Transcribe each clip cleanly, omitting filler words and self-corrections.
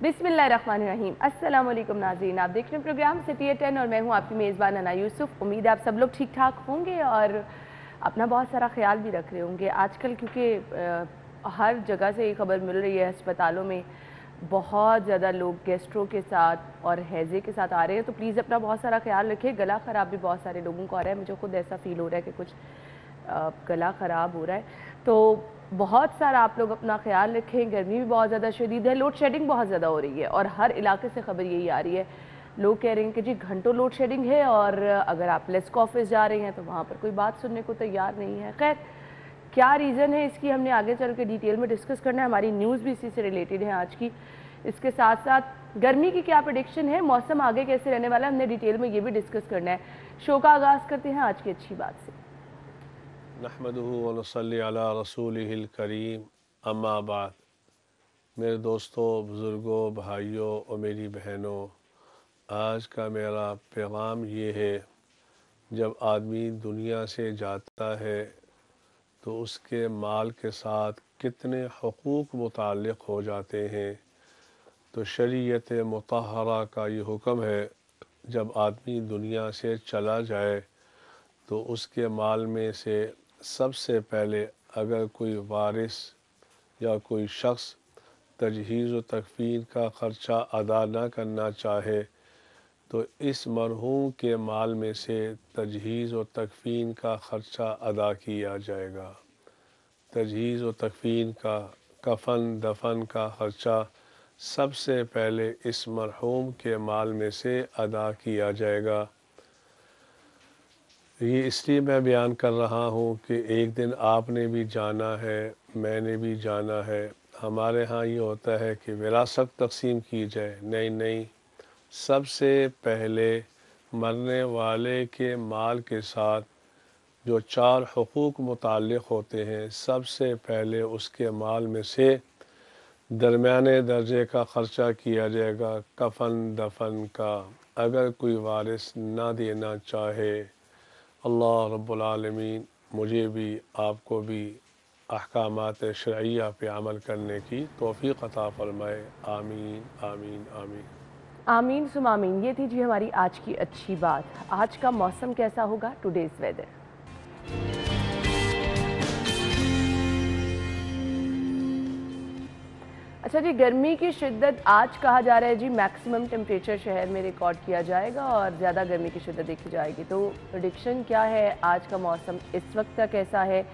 बिस्मिल्लाहिर्रहमानिर्रहीम। अस्सलाम वालेकुम नाज़रीन, आप देख रहे हैं प्रोग्राम सिटी एट 10 और मैं हूं आपकी मेज़बान अना यूसुफ। उम्मीद है आप सब लोग ठीक ठाक होंगे और अपना बहुत सारा ख्याल भी रख रहे होंगे। आजकल क्योंकि हर जगह से ये खबर मिल रही है, अस्पतालों में बहुत ज़्यादा लोग गैस्ट्रो के साथ और हैज़े के साथ आ रहे हैं, तो प्लीज़ अपना बहुत सारा ख्याल रखें। गला ख़राब भी बहुत सारे लोगों को आ रहा है, मुझे खुद ऐसा फ़ील हो रहा है कि कुछ गला ख़राब हो रहा है, तो बहुत सारा आप लोग अपना ख्याल रखें। गर्मी भी बहुत ज़्यादा शदीद है, लोड शेडिंग बहुत ज़्यादा हो रही है और हर इलाके से खबर यही आ रही है। लोग कह रहे हैं कि जी घंटों लोड शेडिंग है और अगर आप लेस्को ऑफिस जा रहे हैं तो वहाँ पर कोई बात सुनने को तैयार नहीं है। खैर, क्या रीज़न है इसकी हमने आगे चल के डिटेल में डिस्कस करना है। हमारी न्यूज़ भी इसी से रिलेटेड है आज की। इसके साथ साथ गर्मी की क्या प्रेडिक्शन है, मौसम आगे कैसे रहने वाला है, हमने डिटेल में ये भी डिस्कस करना है। शो का आगाज़ करते हैं आज की अच्छी बात से। नहमदुहु व नसल्ली अला रसूलिहिल करीम, अम्मा बाद। मेरे दोस्तों, बुज़ुर्गों, भाइयों और मेरी बहनों, आज का मेरा पैगाम ये है, जब आदमी दुनिया से जाता है तो उसके माल के साथ कितने हुकूक मुताल्लिक़ हो जाते हैं। तो शरीयत मुतहरा का ये हुक्म है, जब आदमी दुनिया से चला जाए तो उसके माल में से सबसे पहले अगर कोई वारिस या कोई शख्स तजहीज़ व तकफ़ीन का ख़र्चा अदा न करना चाहे तो इस मरहूम के माल में से तजहीज़ व तकफ़ीन का ख़र्चा अदा किया जाएगा। तजहीज़ व तकफ़ीन का, कफ़न दफन का ख़र्चा सबसे पहले इस मरहूम के माल में से अदा किया जाएगा। ये इसलिए मैं बयान कर रहा हूँ कि एक दिन आपने भी जाना है, मैंने भी जाना है। हमारे यहाँ ये होता है कि विरासत तकसीम की जाए, नहीं, सबसे पहले मरने वाले के माल के साथ जो 4 हुकूक मुताल्लिक़ होते हैं, सबसे पहले उसके माल में से दरमियाने दर्जे का ख़र्चा किया जाएगा कफ़न दफन का। अगर कोई वारिस ना देना चाहे, अल्लाह रब्बुल आलमीन मुझे भी आपको भी अहकामात शरइया पे अमल करने की तौफ़ीक़ अता फ़रमाए। आमीन आमीन आमीन आमीन सुम आमीन। ये थी जी हमारी आज की अच्छी बात। आज का मौसम कैसा होगा, टुडेज़ वेदर। अच्छा जी, गर्मी की शिद्दत आज कहा जा रहा है जी मैक्सिमम टेम्परेचर शहर में रिकॉर्ड किया जाएगा और ज़्यादा गर्मी की शिद्दत देखी जाएगी। तो प्रेडिक्शन क्या है, आज का मौसम इस वक्त का कैसा है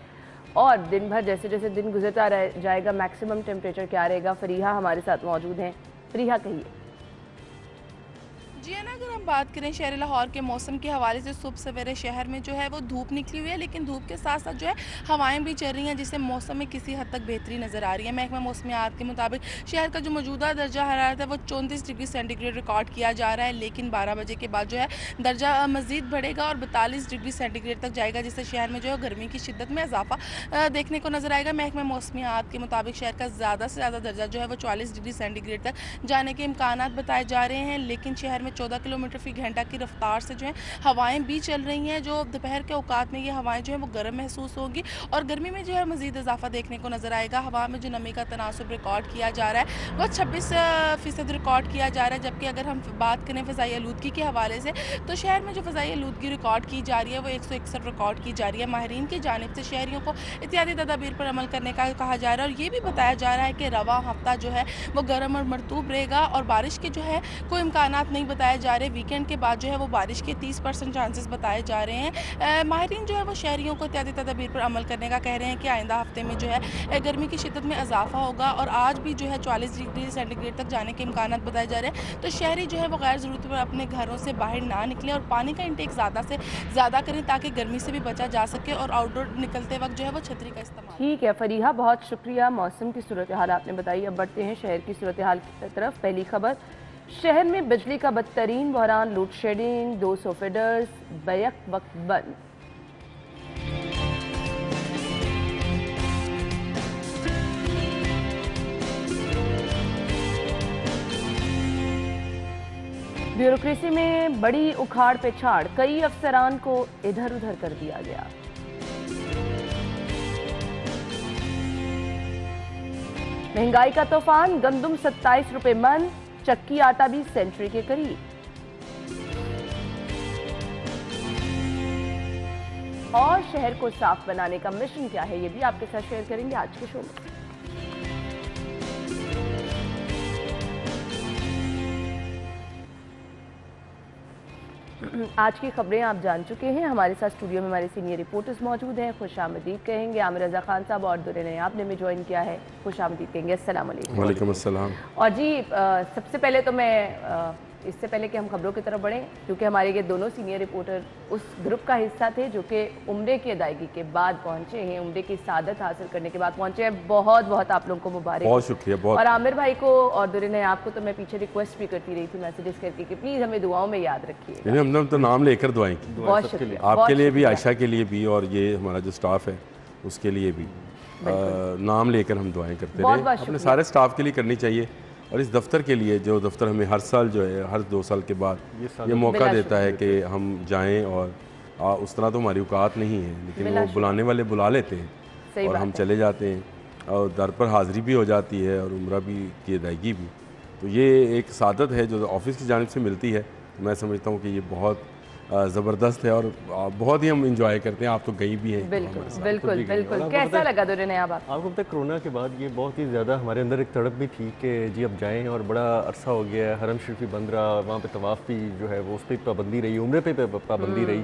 और दिन भर जैसे जैसे दिन गुजरता जाएगा मैक्सिमम टेम्परेचर क्या रहेगा। फरीहा हमारे साथ मौजूद हैं। फरीहा कहिए। जी है ना, अगर हम बात करें शहर लाहौर के मौसम के हवाले से, सुबह सवेरे शहर में जो है वो धूप निकली हुई है, लेकिन धूप के साथ साथ जो है हवाएं भी चल रही हैं, जिससे मौसम में किसी हद तक बेहतरी नज़र आ रही है। महकमा मौसमियात के मुताबिक शहर का जो मौजूदा दर्जा हरारत है वो 34 डिग्री सेंटीग्रेड रिकॉर्ड किया जा रहा है, लेकिन 12 बजे के बाद जो है दर्जा मज़ीद बढ़ेगा और 42 डिग्री सेंटीग्रेड तक जाएगा, जिससे शहर में जो है गर्मी की शिद्दत में इजाफा देखने को नजर आएगा। महकमा मौसमियात के मुताबिक शहर का ज़्यादा से ज़्यादा दर्जा जो है वो 44 डिग्री सेंटीग्रेड तक जाने के इम्कान बताए जा रहे हैं, लेकिन शहर में 14 किलोमीटर फी घंटा की रफ्तार से जो है हवाएं भी चल रही हैं। जो दोपहर के औकात में ये हवाएं जो है वो गर्म महसूस होंगी और गर्मी में जो है मजीद इजाफा देखने को नजर आएगा। हवा में जो नमी का तनासुब रिकॉर्ड किया जा रहा है वो 26% रिकॉर्ड किया जा रहा है, जबकि अगर हम बात करें फ़ज़ाई आलूदगी के हवाले से तो शहर में जो फ़ज़ाई आलूदगी रिकॉर्ड की जा रही है वो 161 रिकॉर्ड की जा रही है। माहिरीन की जानिब से शहरियों को एहतियाती तदाबीर पर अमल करने का कहा जा रहा है और ये भी बताया जा रहा है कि रवा हफ्ता जो है वो गर्म और मरतूब रहेगा और बारिश के जो है कोई इम्कान नहीं बताए जा रहे। वीकेंड के बाद जो है वो बारिश के 30% चांसेस बताए जा रहे हैं। माहिरीन जो है वो शहरियों को एहतियाती तदाबीर पर अमल करने का कह रहे हैं कि आइंदा हफ्ते में जो है गर्मी की शिद्दत में इजाफा होगा और आज भी जो है 44 डिग्री सेंटीग्रेड तक जाने के इम्कान बताए जा रहे हैं। तो शहरी जो है वो गैर ज़रूरत पर अपने घरों से बाहर ना निकले और पानी का इंटेक ज़्यादा से ज़्यादा करें ताकि गर्मी से भी बचा जा सके और आउटडोर निकलते वक्त जो है वो छतरी का इस्तेमाल। ठीक है फरीहा, बहुत शुक्रिया। मौसम की सूरत हाल आपने बताई। अब बढ़ते हैं शहर की सूरत हाल की तरफ। पहली खबर, शहर में बिजली का बदतरीन बहरान, लोड शेडिंग, 200 फीडर्स बैक वक्त बंद। ब्यूरोक्रेसी में बड़ी उखाड़ पिछाड़, कई अफसरान को इधर उधर कर दिया गया। महंगाई का तूफान, गंदुम 27 रुपए मन, चक्की आटा भी सेंचुरी के करीब। और शहर को साफ बनाने का मिशन क्या है, ये भी आपके साथ शेयर करेंगे आज के शो में। आज की खबरें आप जान चुके हैं। हमारे साथ स्टूडियो में हमारे सीनियर रिपोर्टर्स मौजूद हैं। खुशामदीद कहेंगे आमिर रजा खान साहब और दुर्रे ने आपने में ज्वाइन किया है। खुशामदीद कहेंगे। अस्सलाम वालेकुम। वालेकुम अस्सलाम। और जी सबसे पहले तो मैं इससे पहले कि हम खबरों की तरफ बढ़ें, क्योंकि हमारे ये दोनों सीनियर रिपोर्टर उस ग्रुप का हिस्सा थे जो कि उम्रे की अदायगी के बाद पहुंचे हैं, उम्रे की सादत हासिल करने के बाद पहुंचे हैं। बहुत बहुत आप लोगों को मुबारक। बहुत शुक्रिया। बहुत। और आमिर भाई को और दुर्रे ने आपको तो मैं पीछे रिक्वेस्ट भी करती रही थी मैसेजेस करके कि प्लीज़ हमें दुआओं में याद रखिए। हमने तो नाम लेकर दुआएं की। बहुत शुक्रिया। आपके लिए भी, आयशा के लिए भी, और ये हमारा जो स्टाफ है उसके लिए भी नाम लेकर हम दुआएं करते रहे। अपने सारे स्टाफ के लिए करनी चाहिए, और इस दफ्तर के लिए, जो दफ्तर हमें हर साल जो है, हर 2 साल के बाद ये मौका देता है कि हम जाएं। और उस तरह तो हमारी औकात नहीं है, लेकिन वो बुलाने वाले बुला लेते हैं और हम चले जाते हैं, और दर पर हाज़िरी भी हो जाती है और उम्रा भी की अदायगी भी। तो ये एक सादत है जो ऑफिस की जानिब से मिलती है। तो मैं समझता हूँ कि ये बहुत ज़बरदस्त है और बहुत ही हम इंजॉय करते हैं। आप तो गई भी हैं। बिल्कुल बिल्कुल बिल्कुल। कैसा लगा दुर्रे ने आपको पता है कोरोना के बाद ये बहुत ही ज़्यादा हमारे अंदर एक तड़प भी थी कि जी अब जाएं, और बड़ा अरसा हो गया है, हरम शरीफ भी बंद रहा, वहाँ पे तवाफ़ भी जो है वो उस पर पाबंदी रही, उम्रे पे पाबंदी रही।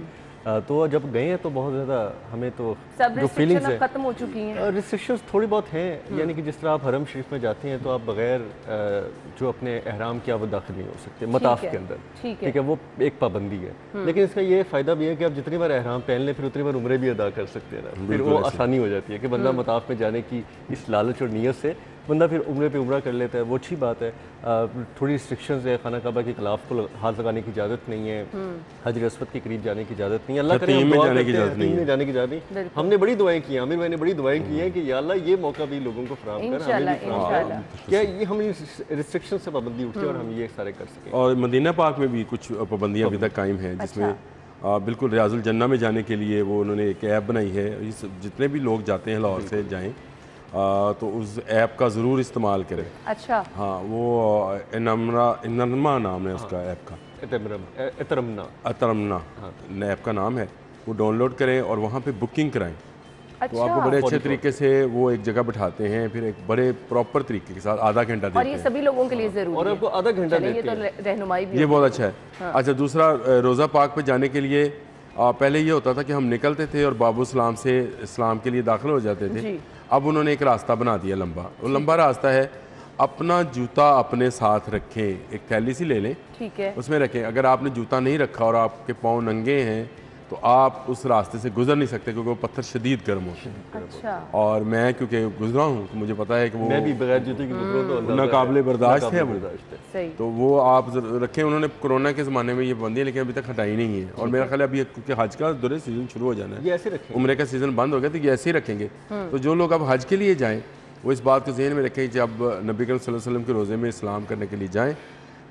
तो जब गए हैं तो बहुत ज़्यादा हमें तो सब जो फीलिंग्स है खत्म हो चुकी हैं। रिस्ट्रिक्शंस थोड़ी बहुत हैं, यानी कि जिस तरह आप हरम शरीफ में जाते हैं तो आप बगैर जो अपने एहराम के वो दाखिल नहीं हो सकते मताफ के अंदर। ठीक है, वो एक पाबंदी है। लेकिन इसका ये फ़ायदा भी है कि आप जितनी बार एहराम पहन लें फिर उतनी बार उम्रे भी अदा कर सकते हैं ना, फिर वो आसानी हो जाती है कि बंदा मताफ में जाने की इस लालच और नीयत से बंदा फिर उम्रे पे उम्रा कर लेता है। वो अच्छी बात है। थोड़ी रिस्ट्रिक्शंस है, खाना काबा के खिलाफ को हाथ लगाने की इजाज़त नहीं है, हजर अस्वद के करीब जाने की इजाज़त नहीं है, अल्लाह करे में जाने की इजाज़त नहीं। हमने बड़ी दुआएं की, आमिर भाई ने बड़ी दुआएं की हैं कि या अल्लाह ये मौका भी लोगों को फराहम कर, हमें भी फराहम कर, क्या ये हम रिस्ट्रिक्शन से पाबंदी उठे और हम ये सारे कर सकें। और मदीना पाक में भी कुछ पाबंदियाँ अभी तक कायम हैं, जिसमें बिल्कुल रियाजुल जन्ना में जाने के लिए वो उन्होंने एक ऐप बनाई है। इस जितने भी लोग जाते हैं लाहौर से जाएँ तो उस ऐप का ज़रूर इस्तेमाल करें। अच्छा। हाँ, वो इनरमा नाम है उसका ऐप का, अतरमना ऐप का नाम है। वो डाउनलोड करें और वहाँ पे बुकिंग कराएं। अच्छा। तो आपको बड़े अच्छे तरीके से वो एक जगह बिठाते हैं, फिर एक बड़े प्रॉपर तरीके के साथ आधा घंटा देते हैं। और ये सभी लोगों के लिए ज़रूरी है, और आपको आधा घंटा देते हैं। ये तो रहनुमाई भी, ये बहुत अच्छा है। अच्छा, दूसरा, रोज़ा पाक पे जाने के लिए पहले ये होता था कि हम निकलते थे और बाबू सलाम से इस्लाम के लिए दाखिल हो जाते थे। अब उन्होंने एक रास्ता बना दिया लंबा। वो लंबा रास्ता है, अपना जूता अपने साथ रखें, एक थैली सी ले लें, ठीक है, उसमें रखें। अगर आपने जूता नहीं रखा और आपके पाँव नंगे हैं तो आप उस रास्ते से गुजर नहीं सकते, क्योंकि वो पत्थर शदीद गर्म होते हैं। अच्छा। और मैं क्योंकि गुजरा हूँ तो मुझे पता है कि वो मैं भी बगैर जूते की गुजरा तो नाकाबिले बर्दाश्त है वो। तो वो आप रखें। उन्होंने कोरोना के ज़माने में ये पाबंदी लेकिन अभी तक हटाई नहीं है। और मेरा ख्याल है अभी क्योंकि हज का दुरे सीज़न शुरू हो जाना है, ये ऐसे रखें, उम्रे का सीज़न बंद हो गया तो ये ऐसे ही रखेंगे। तो जो लोग अब हज के लिए जाएँ वो इस बात को ज़हन में रखें, जब नबी करीम सल्लल्लाहु अलैहि वसल्लम के रोज़े में इस्लाम करने के लिए जाएँ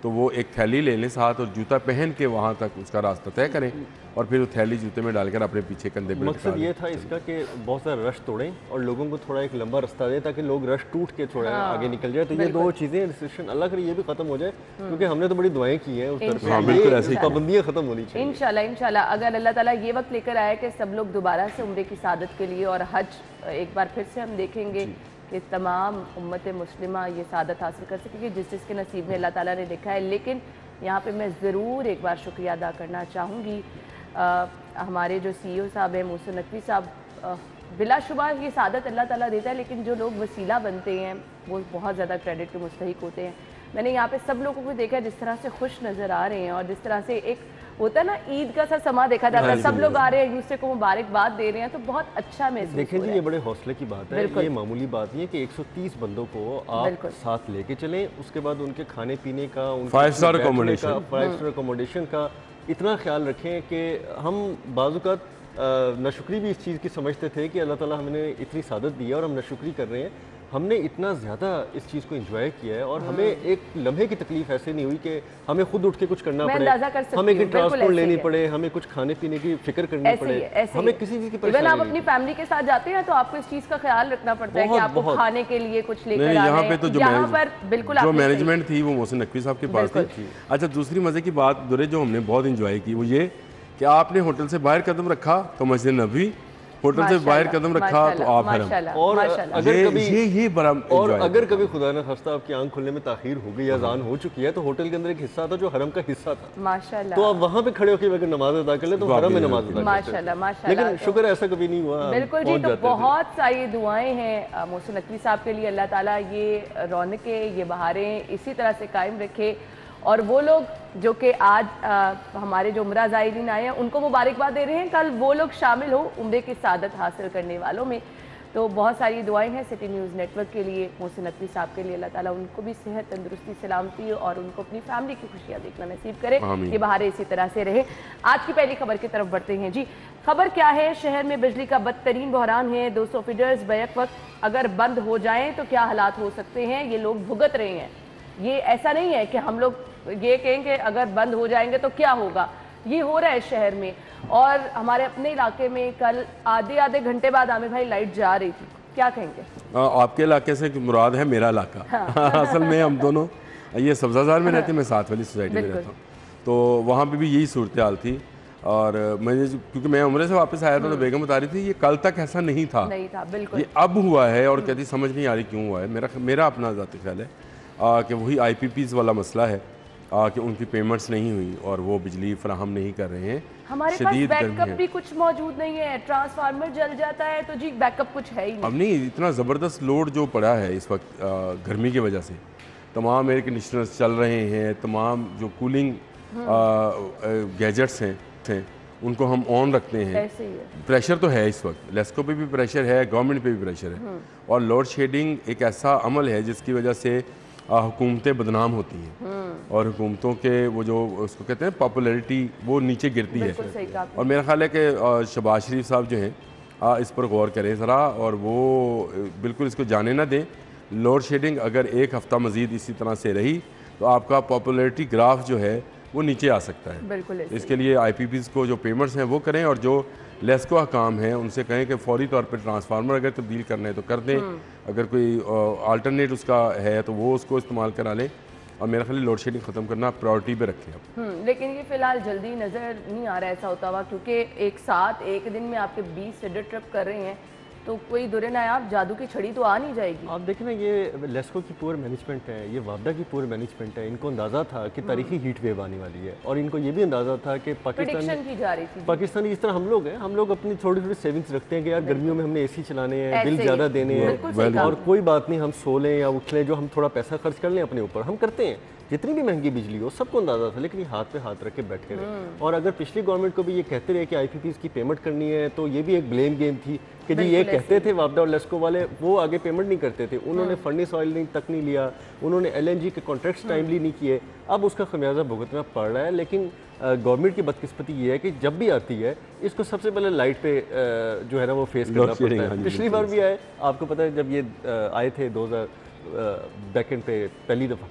तो वो एक थैली ले लें साथ और जूता पहन के वहाँ तक उसका रास्ता तय करें, और फिर वो थैली जूते में डालकर अपने पीछे कंधे पर। मकसद ये था इसका कि बहुत सारा रश तोड़ें और लोगों को थोड़ा एक लंबा रास्ता दें ताकि लोग रश टूट के थोड़ा आगे निकल जाए। तो ये दो चीज़ें, रिस्ट्रिक्शन अल्लाह करे ये भी खत्म हो जाए, क्योंकि हमने तो बड़ी दुआएं की हैं उस तरफ से, पाबंदियाँ खत्म होनी चाहिए इंशाल्लाह। इंशाल्लाह अगर अल्लाह ताला ये वक्त लेकर आया कि सब लोग दोबारा से उम्रे की सादत के लिए और हज एक बार फिर से हम देखेंगे कि तमाम उम्मत मुस्लिमा ये सादत हासिल कर सकेगी जिस जिसके नसीब में अल्लाह ताला ने लिखा है। लेकिन यहाँ पे मैं ज़रूर एक बार शुक्रिया अदा करना चाहूँगी हमारे जो CEO साहब हैं मोहसिन नकवी साहब। बिलाशुबा ये सादत अल्लाह ताला देता है, लेकिन जो लोग वसीला बनते हैं वो बहुत ज़्यादा क्रेडिट के मुस्तहिक होते हैं। मैंने यहाँ पे सब लोगों को देखा जिस तरह से खुश नज़र आ रहे हैं, और जिस तरह से एक होता है ना ईद का सा समा देखा जाता है, सब लोग आ रहे हैं, एक दूसरे को मुबारकबाद दे रहे हैं, तो बहुत अच्छा महसूस देखें जी। ये बड़े हौसले की बात है, ये मामूली बात नहीं है कि 130 बंदों को आप साथ लेके चलें, उसके बाद उनके खाने पीने का, 5 स्टार अकोमोडेशन का इतना ख्याल रखें कि हम बाज़ नाशुक्री भी इस चीज़ की समझते थे कि अल्लाह ताला हमने इतनी सादत दी है और हम नाशुक्री कर रहे हैं, हमने इतना ज़्यादा इस चीज़ को एंजॉय किया है और हमें एक लम्हे की तकलीफ ऐसे नहीं हुई कि हमें खुद उठ के कुछ करना पड़े, हमें कि ट्रांसपोर्ट लेनी पड़े, हमें कुछ खाने पीने की फिक्र करनी पड़े, हमें किसी चीज़ की परेशानी। आप अपनी फैमिली के साथ जाते हैं तो आपको इस चीज़ का ख्याल रखना पड़ता है कि आपको खाने के लिए कुछ लेकर आना है। यहाँ पे तो बिल्कुल जो मैनेजमेंट थी वो मोहसिन नकवी साहब के पास थी। अच्छा, दूसरी मजे की बात दुरे जो हमने बहुत इंजॉय की वो ये कि आपने होटल से बाहर कदम रखा तो मस्जिद नबी, होटल से बाहर कदम रखा तो आप हरम। और अगर कभी ये बड़ा और अगर कभी खुदा न खास्ता आपकी आंख खुलने में ताखीर हो गई, अजान हो चुकी है, तो होटल के अंदर एक हिस्सा था जो हरम का हिस्सा था, माशाल्लाह, तो आप वहाँ पे खड़े होकर अगर नमाज अदा कर ले तो हरम में नमाज अदा माशाल्लाह माशाल्लाह। लेकिन शुक्र ऐसा कभी नहीं हुआ। बिल्कुल जी, तो बहुत सारी दुआएं हैं मोहसिन नकवी साहब के लिए, अल्लाह ताला ये रौनकें, ये बहारें इसी तरह से कायम रखे। और वो लोग जो कि आज हमारे जो उम्रा ज़ायरीन आए हैं उनको मुबारकबाद दे रहे हैं, कल वो लोग शामिल हो उम्रे की सादत हासिल करने वालों में। तो बहुत सारी दुआएं हैं सिटी न्यूज़ नेटवर्क के लिए, मोहसिन नकवी साहब के लिए। अल्लाह ताला उनको भी सेहत, तंदुरुस्ती, सलामती और उनको अपनी फैमिली की खुशियाँ देखना नसीब करे, ये बहारें इसी तरह से रहे। आज की पहली खबर की तरफ बढ़ते हैं जी। खबर क्या है? शहर में बिजली का बदतरीन बहरान है। 200 फीडर्स बैक वक्त अगर बंद हो जाएं तो क्या हालात हो सकते हैं, ये लोग भुगत रहे हैं। ये ऐसा नहीं है कि हम लोग ये कहें कि अगर बंद हो जाएंगे तो क्या होगा, ये हो रहा है शहर में। और हमारे अपने इलाके में कल आधे घंटे बाद आमिर भाई लाइट जा रही थी, क्या कहेंगे? आपके इलाके से मुराद है मेरा इलाका। हाँ। असल में हम दोनों ये सब्जाजार में रहते हैं, मैं साथ वाली सोसाइटी में रहता हूँ, तो वहाँ पे भी यही सूरत हाल थी। और मैं क्योंकि मैं उम्र से वापस आया था तो बेगम बता रही थी ये कल तक ऐसा नहीं था बिल्कुल, ये अब हुआ है और कहती समझ नहीं आ रही क्यों हुआ है। मेरा अपना ज़ाती ख्याल है कि वही IPPs वाला मसला है कि उनकी पेमेंट्स नहीं हुई और वो बिजली फराहम नहीं कर रहे हैं। हमारे पास बैकअप भी कुछ मौजूद नहीं है, ट्रांसफार्मर जल जाता है तो जी बैकअप कुछ है ही नहीं। अब नहीं, इतना ज़बरदस्त लोड जो पड़ा है इस वक्त गर्मी की वजह से, तमाम एयर कंडीशनर्स चल रहे हैं, तमाम जो कूलिंग गैजेट्स हैं उनको हम ऑन रखते हैं। प्रेशर तो है इस वक्त, लेस्को पे भी प्रेशर है, गवर्नमेंट पे भी प्रेशर है। और लोड शेडिंग एक ऐसा अमल है जिसकी वजह से हुकूमतें बदनाम होती हैं और हुकूमतों के वो जो उसको कहते हैं पॉपुलैरिटी वो नीचे गिरती है। और मेरा ख्याल है कि शहबाज शरीफ साहब जो हैं इस पर गौर करें ज़रा और वो बिल्कुल इसको जाने ना दें। लोड शेडिंग अगर एक हफ़्ता मज़ीद इसी तरह से रही तो आपका पॉपुलैरिटी ग्राफ जो है वो नीचे आ सकता है। बिल्कुल इसके लिए IPPs को जो पेमेंट्स हैं वो करें और जो लेस्को काम है उनसे कहें कि फौरी तौर पर ट्रांसफार्मर अगर तब्दील करना है तो कर दें, अगर कोई अल्टरनेट उसका है तो वो उसको इस्तेमाल करा लें। और मेरा ख्याल लोड शेडिंग ख़त्म करना प्रायोरिटी पे रखें अब। लेकिन ये फिलहाल जल्दी नज़र नहीं आ रहा ऐसा होता हुआ, क्योंकि एक साथ एक दिन में आपके 20 फीडर ट्रिप कर रहे हैं तो कोई दुरे नायाब जादू की छड़ी तो आ नहीं जाएगी। आप देखें ना, ये लेस्को की पूर मैनेजमेंट है, ये वापडा की पूर मैनेजमेंट है, इनको अंदाज़ा था कि तारीखी हीट वेव आने वाली है और इनको ये भी अंदाज़ा था कि पाकिस्तानी जिस तरह हम लोग हैं, हम लोग अपनी थोड़ी थोड़ी सेविंग्स रखते हैं कि यार गर्मियों में हमने AC चलाने हैं, बिल ज़्यादा देने हैं और कोई बात नहीं हम सो लें या उठ लें, जो हम थोड़ा पैसा खर्च कर लें अपने ऊपर, हम करते हैं जितनी भी महंगी बिजली हो, सबको अंदाजा था। लेकिन ये हाथ पे हाथ रख के बैठ के रहे। और अगर पिछली गवर्नमेंट को भी ये कहते रहे कि IPPs की पेमेंट करनी है तो ये भी एक ब्लेम गेम थी कि जी ये कहते थे वापडा और लेस्को वाले, वो आगे पेमेंट नहीं करते थे, उन्होंने फर्नेस ऑयल तक नहीं लिया, उन्होंने LNG के कॉन्ट्रैक्ट्स टाइमली नहीं किए, अब उसका खमियाजा भुगतना पड़ रहा है। लेकिन गवर्नमेंट की बदकिस्मती ये है कि जब भी आती है इसको सबसे पहले लाइट पे जो है ना वो फेस करना पड़ता है। पिछली बार भी आए, आपको पता है जब ये आए थे 2000 बैकेंड पे पहली दफ़ा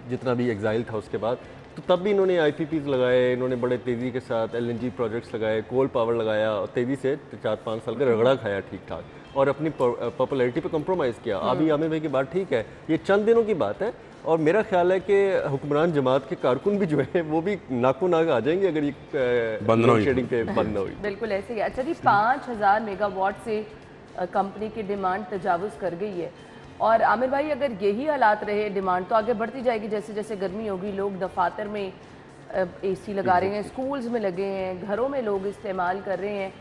जितना भी एग्जाइल था उसके बाद, तो तब भी इन्होंने IPPs लगाए, इन्होंने बड़े तेज़ी के साथ LNG प्रोजेक्ट्स लगाए, कोल पावर लगाया और तेज़ी से 4-5 साल का रगड़ा खाया ठीक ठाक और अपनी पॉपुलैरिटी पे कंप्रोमाइज़ किया। अभी आमिर भाई की बात ठीक है, ये चंद दिनों की बात है और मेरा ख्याल है कि हुक्मरान जमात के कारकुन भी जो है वो भी नाको नाक आ जाएंगे अगर ये लोड शेडिंग पे बंद ना हुई। बिल्कुल ऐसे ही। अच्छा जी, 5000 मेगावाट से कंपनी की डिमांड तजावुज़ कर गई है और आमिर भाई अगर यही हालात रहे डिमांड तो आगे बढ़ती जाएगी। जैसे जैसे गर्मी होगी, लोग दफातर में AC लगा रहे हैं, स्कूल्स में लगे हैं, घरों में लोग इस्तेमाल कर रहे हैं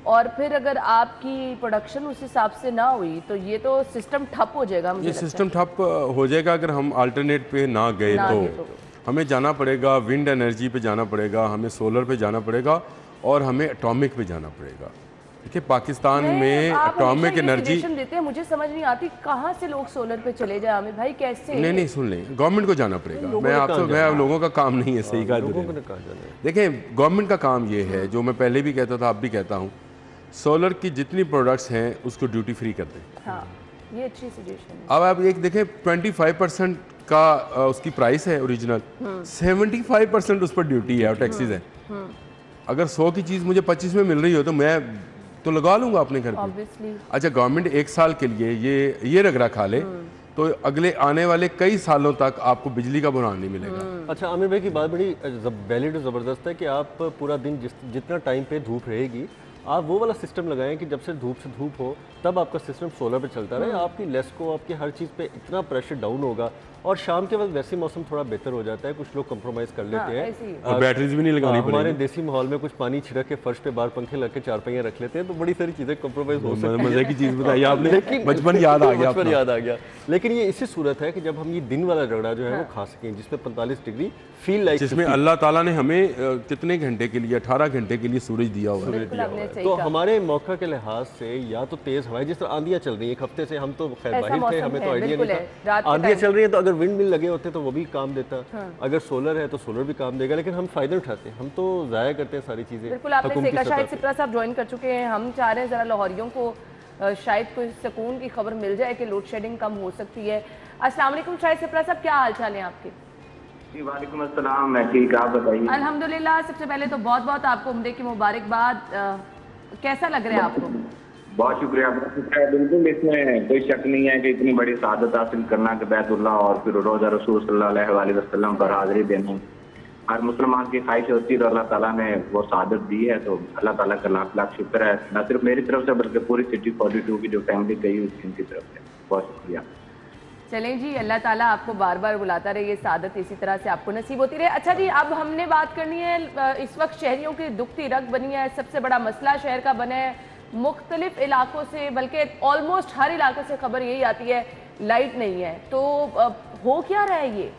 और फिर अगर आपकी प्रोडक्शन उस हिसाब से ना हुई तो ये तो सिस्टम ठप हो जाएगा। ये सिस्टम ठप हो जाएगा अगर हम अल्टरनेट पे ना गए तो हमें जाना पड़ेगा, विंड एनर्जी पे जाना पड़ेगा, हमें सोलर पे जाना पड़ेगा और हमें एटॉमिक पे जाना पड़ेगा। देखिए पाकिस्तान में एटॉमिक एनर्जी देते हैं, मुझे समझ नहीं आती कहाँ से लोग सोलर पे चले जाए आमिर भाई, कैसे? नहीं सुन लें, गवर्नमेंट को जाना पड़ेगा। मैं लोगों का काम नहीं है, सही कहा। देखें गवर्नमेंट का काम ये है जो मैं पहले भी कहता था अब भी कहता हूँ, सोलर की जितनी प्रोडक्ट्स हैं उसको ड्यूटी फ्री कर दें। ये अच्छी सजेशन है। अब आप एक देखें 25% का उसकी प्राइस है ओरिजिनल, 75% उस पर ड्यूटी है और टैक्सेस है। अगर 100 की चीज़ मुझे 25 में मिल रही हो तो मैं तो लगा लूंगा अपने घर पे। अच्छा, गवर्नमेंट 1 साल के लिए ये रगड़ा खा ले तो अगले आने वाले कई सालों तक आपको बिजली का बुरान नहीं मिलेगा। अच्छा, आमिर भाई की बात बड़ी वैलिड और ज़बरदस्त है कि आप पूरा दिन जितना टाइम पे धूप रहेगी आप वो वाला सिस्टम लगाएं कि जब से धूप हो तब आपका सिस्टम सोलर पे चलता रहे। आपकी लेस्को आपकी हर चीज़ पे इतना प्रेशर डाउन होगा और शाम के वक्त वैसे मौसम थोड़ा बेहतर हो जाता है, कुछ लोग कंप्रोमाइज़ कर लेते हैं और बैटरीज भी नहीं लगानी पड़ेगी। हमारे देसी माहौल में कुछ पानी छिड़क के फर्श पे बाहर पंखे लग के चारपाइयाँ रख लेते हैं, तो बड़ी सारी चीज़ें कंप्रोमाइज़ हो सकती हैं। मजे की चीज़ बताई आपने, बचपन याद आ गया। लेकिन ये इसी सूरत है कि जब हम ये दिन वाला रगड़ा जो है वो खा सकें जिसमें 45 डिग्री फील लाइक, जिसमें अल्लाह ताला ने हमें कितने घंटे के लिए 18 घंटे के लिए सूरज दिया हुआ है। तो हमारे मौका के लिहाज से या तो तेज़ हवाएं, जिस तरह आंधियाँ चल रही हैं, एक हफ्ते से हम तो खैर बाहर थे, हमें तो आइडिया नहीं था, आंधियाँ चल रही है तो अगर विंड मिल लगे होते तो वो भी काम देता, अगर सोलर है तो सोलर भी काम देगा, लेकिन हम फायदा उठाते हैं, हम तो ज़ाया करते हैं सारी चीज़ें। बिल्कुल आपने देखा, शायद सिप्रा साहब ज्वाइन कर चुके हैं। हम चाह रहे हैं ज़रा लाहौरियों को शायद कोई सुकून की खबर मिल जाए कि लोड शेडिंग कम हो सकती है। अस्सलाम वालेकुम शाहिद सिप्रा साहब, क्या हाल चाल है आपके? जी वालेकुम अस्सलाम, मैं ठीक, आप बताइए। अल्हम्दुलिल्लाह। सबसे पहले तो बहुत बहुत आपको उम्रे की मुबारकबाद। कैसा लग रहा है आपको? बहुत शुक्रिया, बिल्कुल इसमें कोई शक नहीं है कि इतनी बड़ी सादत हासिल करना कि बैतुल्लाह और फिर रोज़ा रसूल सल्लल्लाहु अलैहि वसल्लम पर हाजिरी देना हर मुसलमान की ख्वाहिश होती है, तो अल्लाह ताला ने वो सादत दी है, तो अल्लाह ताला का लाख लाख शुक्र है, न सिर्फ मेरी तरफ से बल्कि पूरी सिटी 42 की जो फैमिली गई उनकी तरफ से बहुत शुक्रिया। चलें जी, अल्लाह ताला आपको बार बार बुलाता रहे, ये सादत इसी तरह से आपको नसीब होती रहे। अच्छा जी, अब हमने बात करनी है, इस वक्त शहरियों की दुखती रग बनी है, सबसे बड़ा मसला शहर का बना है, मुख्तलिफ इलाकों से बल्कि ऑलमोस्ट हर इलाके से खबर यही आती है लाइट नहीं है, तो हो क्या रहा है ये?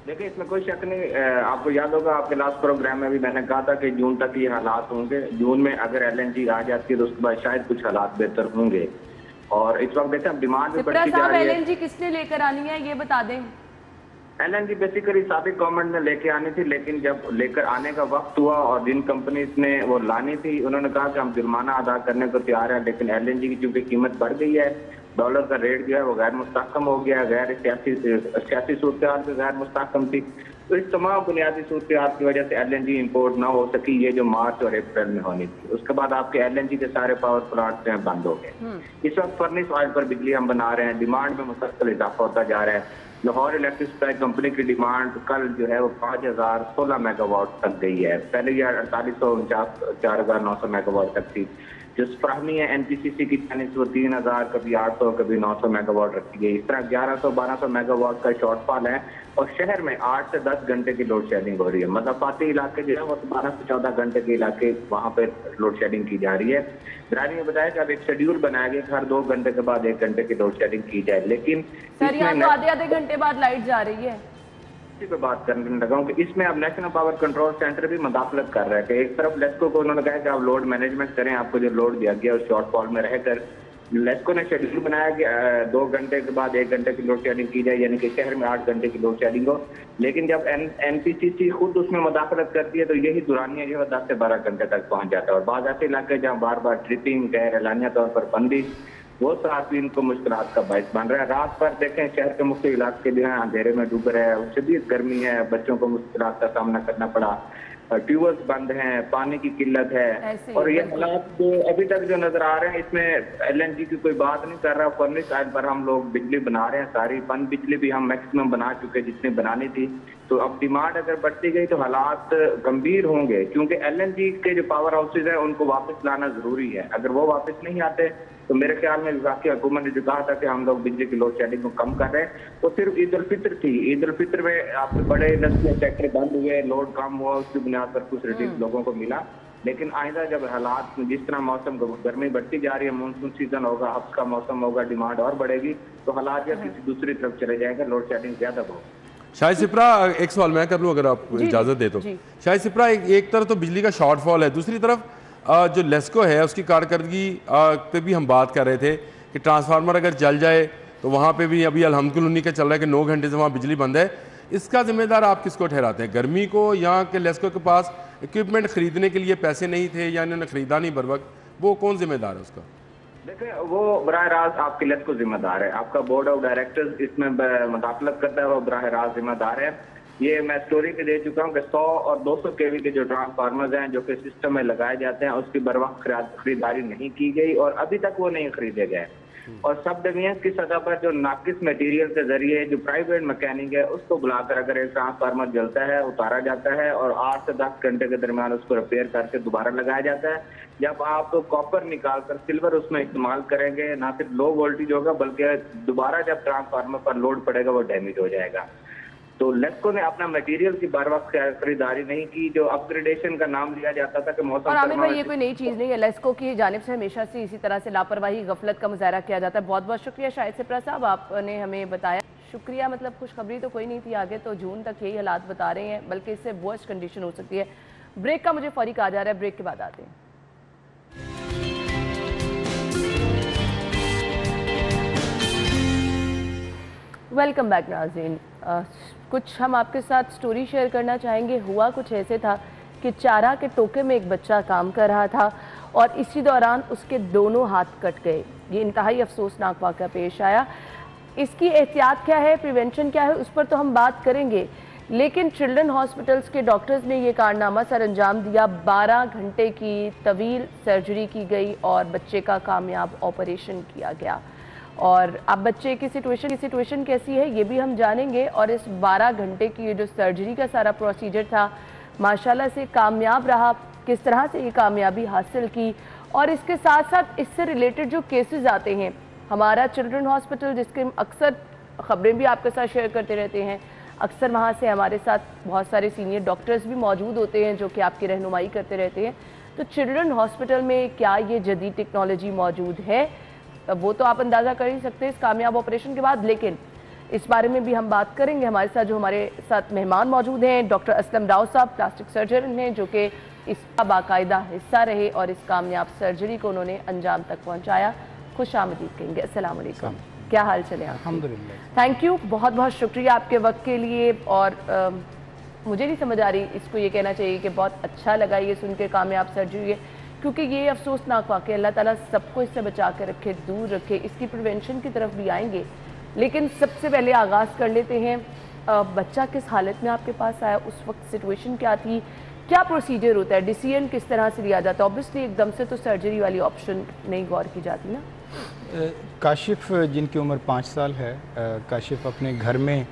देखिए इसमें कोई शक नहीं, आपको याद होगा आपके लास्ट प्रोग्राम में भी मैंने कहा था कि जून तक ये हालात होंगे, जून में अगर LNG आ जाती है तो उसके बाद शायद कुछ हालात बेहतर होंगे। और इस वक्त देखते हैं डिमांड भी बढ़ती जा रही है। LNG किसने लेकर आनी है ये बता दें। LNG बेसिकली साबिक गवर्नमेंट ने लेके आनी थी, लेकिन जब लेकर आने का वक्त हुआ और जिन कंपनीज ने वो लानी थी उन्होंने कहा कि हम जुर्माना अदा करने को तैयार है, लेकिन LNG की चूंकि कीमत बढ़ गई है, डॉलर का रेट जो है वो गैर मुस्तहकम हो गया, गैर सियासी सूरत हाल से गैर मुस्तहकम थी, तो इस तमाम बुनियादी सूरत हाल की वजह से LNG इंपोर्ट ना हो सकी, ये जो मार्च और अप्रैल में होनी थी। उसके बाद आपके LNG के सारे पावर प्लांट बंद हो गए। इस वक्त फर्निश ऑयल पर बिजली हम बना रहे हैं, डिमांड में मुसलसल इजाफा होता जा रहा है। लाहौर इलेक्ट्रिक सप्लाई कंपनी की डिमांड कल जो है वो 5016 मेगावाट तक गई है, पहले ये 4849 4900 मेगावाट तक थी। जो फराहमी है NPCC की जानिब वो 3000 कभी 800 कभी 900 मेगावाट रखी गई। इस तरह 1100-1200 मेगावाट का शॉर्टफॉल है और शहर में 8 से 10 घंटे की लोड शेडिंग हो रही है। मज़ाफ़ाती इलाके जो है वो 12 से 14 घंटे के इलाके वहाँ पे लोड शेडिंग की जा रही है। दरानी ने बताया कि अब एक शेड्यूल बनाया गया हर 2 घंटे के बाद 1 घंटे की लोड शेडिंग की जाए, लेकिन सर यहाँ तो आधे घंटे बाद लाइट जा रही है। इसी पे बात करने लगा हूँ कि इसमें अब नेशनल पावर कंट्रोल सेंटर भी मदाखलत कर रहा है कि एक तरफ लेस्को को उन्होंने कहा कि आप लोड मैनेजमेंट करें, आपको जो लोड दिया गया उस शॉर्टफॉल में रहकर लेस्को ने शेड्यूल बनाया कि 2 घंटे के बाद 1 घंटे की लोड शेडिंग की जाए, यानी कि शहर में 8 घंटे की लोड शेडिंग हो। लेकिन जब NPCC खुद उसमें मदाखलत करती है तो यही दुरानिया जो है 10 से 12 घंटे तक पहुंच जाता है। और बाद ऐसे इलाके जहाँ बार बार ट्रिपिंग गैर एलानिया तौर पर बंदिश वो साथीन को मुश्किलात का बायस बन रहा है। रात पर देखें शहर के मुख्य इलाके जो है अंधेरे में डूब रहे हैं, शदीद गर्मी है, बच्चों को मुश्किलात का सामना करना पड़ा, ट्यूबवेल्स बंद हैं, पानी की किल्लत है, और ये हालात जो अभी तक जो नजर आ रहे हैं इसमें LNG की कोई बात नहीं कर रहा। फर्निश ऑयल पर हम लोग बिजली बना रहे हैं, सारी पन बिजली भी हम मैक्सिमम बना चुके जितनी बनानी थी। तो अब डिमांड अगर बढ़ती गई तो हालात गंभीर होंगे, क्योंकि LNG के जो पावर हाउसेज हैं उनको वापस लाना जरूरी है। अगर वो वापस नहीं आते तो मेरे ख्याल में विभागीय हुकूमत ने जो कहा था कि हम लोग बिजली की लोड शेडिंग को कम कर रहे हैं, वो सिर्फ ईद उल फित्र थी। ईद उल फित्र में आपके बड़े इंडस्ट्रियल सेक्टर बंद हुए, लोड कम हुआ, उसकी बुनियाद पर कुछ रिलीफ लोगों को मिला। लेकिन आइंदा जब हालात जिस तरह मौसम गर्मी बढ़ती जा रही है, मानसून सीजन होगा, हब्स का मौसम होगा, डिमांड और बढ़ेगी, तो हालात या किसी दूसरी तरफ चले जाएंगे, लोड शेडिंग ज्यादा होगा। शाहिद सिप्रा, एक सवाल मैं कर लूँ अगर आप इजाजत दे तो। शाहिद सिप्रा, एक तरफ तो बिजली का शॉर्टफॉल है, दूसरी तरफ जो लेस्को है उसकी कारकर्दगी पे भी हम बात कर रहे थे कि ट्रांसफार्मर अगर जल जाए तो वहाँ पे भी अभी अल्हम्दुलिल्लाह उन्हीं का चल रहा है कि 9 घंटे से वहाँ बिजली बंद है। इसका जिम्मेदार आप किसको ठहराते हैं? गर्मी को, यहाँ के लेस्को के पास इक्विपमेंट खरीदने के लिए पैसे नहीं थे या इन्होंने खरीदा नहीं बर वक्त, वो कौन जिम्मेदार है उसका? देखिए, वो बराह रास्त आपके लेस्को जिम्मेदार है, आपका बोर्ड ऑफ डायरेक्टर्स इसमें मुदाखलत करता है, वो बराह रास्त जिम्मेदार है। ये मैं स्टोरी पे दे चुका हूँ कि 100 और 200 केवी के जो ट्रांसफार्मर्स हैं जो कि सिस्टम में लगाए जाते हैं, उसकी बर वक्त खरीदारी नहीं की गई और अभी तक वो नहीं खरीदे गए। और सब डिवीजन की सतह पर जो नाकिस मटेरियल के जरिए जो प्राइवेट मैकेनिक है उसको बुलाकर अगर एक ट्रांसफार्मर जलता है, उतारा जाता है और 8 से 10 घंटे के दरमियान उसको रिपेयर करके दोबारा लगाया जाता है। जब आप कॉपर निकाल कर सिल्वर उसमें इस्तेमाल करेंगे, ना सिर्फ लो वोल्टेज होगा बल्कि दोबारा जब ट्रांसफार्मर पर लोड पड़ेगा वो डैमेज हो जाएगा। तो लेस्को ने अपना मटेरियल की बार वक्त खरीदारी नहीं की, जो अपग्रेडेशन का नाम लिया जाता था कि मौसम। और आमिर भाई, ये कोई नई चीज़ नहीं है, लेस्को की जानिब से हमेशा से इसी तरह से लापरवाही, गफलत का मुजाहरा किया जाता है। बहुत बहुत शुक्रिया शाहिद सिप्रा साहब, आपने हमें बताया। शुक्रिया, मतलब खुशखबरी तो कोई नहीं थी, आगे तो जून तक यही हालात बता रहे हैं, बल्कि इससे वर्स्ट कंडीशन हो सकती है। ब्रेक का मुझे फौरी कहा जा रहा है, ब्रेक के बाद आते हैं। वेलकम बैक नाज़रीन। कुछ हम आपके साथ स्टोरी शेयर करना चाहेंगे। हुआ कुछ ऐसे था कि चारा के टोके में एक बच्चा काम कर रहा था और इसी दौरान उसके दोनों हाथ कट गए। ये इंतहाई अफसोसनाक वाक़या पेश आया। इसकी एहतियात क्या है, प्रिवेंशन क्या है, उस पर तो हम बात करेंगे, लेकिन चिल्ड्रन हॉस्पिटल्स के डॉक्टर्स ने ये कारनामा सर अंजाम दिया। 12 घंटे की तवील सर्जरी की गई और बच्चे का कामयाब ऑपरेशन किया गया। और अब बच्चे की सिचुएशन कैसी है ये भी हम जानेंगे। और इस 12 घंटे की ये जो सर्जरी का सारा प्रोसीजर था, माशाल्लाह से कामयाब रहा। किस तरह से ये कामयाबी हासिल की, और इसके साथ साथ इससे रिलेटेड जो केसेस आते हैं, हमारा चिल्ड्रन हॉस्पिटल जिसके अक्सर ख़बरें भी आपके साथ शेयर करते रहते हैं, अक्सर वहाँ से हमारे साथ बहुत सारे सीनियर डॉक्टर्स भी मौजूद होते हैं जो कि आपकी रहनुमाई करते रहते हैं। तो चिल्ड्रन हॉस्पिटल में क्या ये जदीद टेक्नोलॉजी मौजूद है, वो तो आप अंदाज़ा कर ही सकते हैं इस कामयाब ऑपरेशन के बाद, लेकिन इस बारे में भी हम बात करेंगे। हमारे साथ मेहमान मौजूद हैं। डॉक्टर असलम राव साहब प्लास्टिक सर्जन हैं जो कि इसका बाकायदा हिस्सा रहे और इस कामयाब सर्जरी को उन्होंने अंजाम तक पहुंचाया। खुश आमदीद कहेंगे। अस्सलाम वालेकुम, क्या हाल चले आप? अल्हम्दुलिल्लाह। थैंक यू, बहुत बहुत शुक्रिया आपके वक्त के लिए। और मुझे नहीं समझ आ रही, इसको ये कहना चाहिए कि बहुत अच्छा लगा ये सुन के कामयाब सर्जरी है, क्योंकि ये अफसोसनाक वाक़या, अल्लाह ताला सबको इससे बचा के रखे, दूर रखे। इसकी प्रिवेंशन की तरफ भी आएंगे, लेकिन सबसे पहले आगाज़ कर लेते हैं, बच्चा किस हालत में आपके पास आया, उस वक्त सिचुएशन क्या थी, क्या प्रोसीजर होता है, डिसीजन किस तरह से लिया जाता है? ऑब्वियसली एकदम से तो सर्जरी वाली ऑप्शन नहीं गौर की जाती ना। काशिफ जिनकी उम्र 5 साल है, काशिफ अपने घर में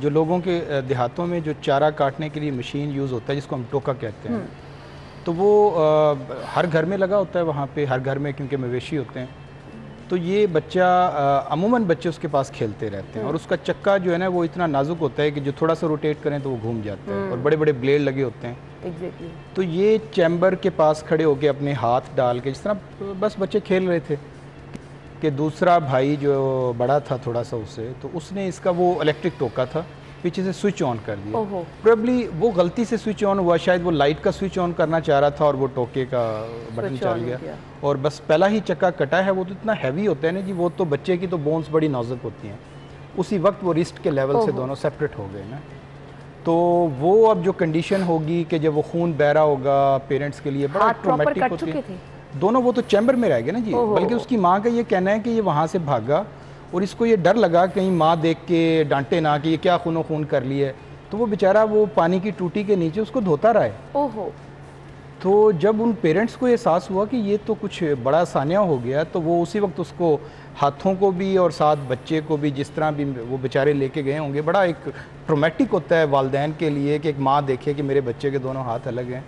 जो लोगों के देहातों में जो चारा काटने के लिए मशीन यूज़ होता है जिसको हम टोका कहते हैं, तो वो हर घर में लगा होता है वहाँ पे, हर घर में, क्योंकि मवेशी होते हैं। तो ये बच्चा अमूमन बच्चे उसके पास खेलते रहते हैं और उसका चक्का जो है ना वो इतना नाजुक होता है कि जो थोड़ा सा रोटेट करें तो वो घूम जाता है और बड़े बड़े ब्लेड लगे होते हैं। एग्जैक्टली। तो ये चैम्बर के पास खड़े होके अपने हाथ डाल के, जिस तरह बस बच्चे खेल रहे थे, कि दूसरा भाई जो बड़ा था थोड़ा सा उससे, तो उसने इसका वो इलेक्ट्रिक टोका था पीछे से स्विच ऑन कर दिया। प्रोबेबली वो गलती से स्विच ऑन हुआ, शायद वो लाइट का स्विच ऑन करना चाह रहा था और वो टोके का बटन चल गया और बस पहला ही चक्का कटा है। वो तो इतना हैवी होता है ना जी, वो तो बच्चे की तो बोन्स बड़ी नाजुक होती हैं, उसी वक्त वो रिस्ट के लेवल से दोनों सेपरेट हो गए ना। तो वो अब जो कंडीशन होगी कि जब वो खून बह रहा होगा, पेरेंट्स के लिए बड़ा ट्रॉमेटिक होती है। दोनों वो तो चैम्बर में रह गए ना जी, बल्कि उसकी माँ का ये कहना है कि ये वहाँ से भागा और इसको ये डर लगा कहीं माँ देख के डांटे ना कि ये क्या खूनो खून कर लिया है, तो वो बेचारा वो पानी की टूटी के नीचे उसको धोता रहा है। ओहो। तो जब उन पेरेंट्स को एहसास हुआ कि ये तो कुछ बड़ा सान्या हो गया, तो वो उसी वक्त उसको हाथों को भी और साथ बच्चे को भी, जिस तरह भी वो बेचारे लेके गए होंगे, बड़ा एक ट्रॉमेटिक होता है वालिदैन के लिए कि एक माँ देखे कि मेरे बच्चे के दोनों हाथ अलग हैं।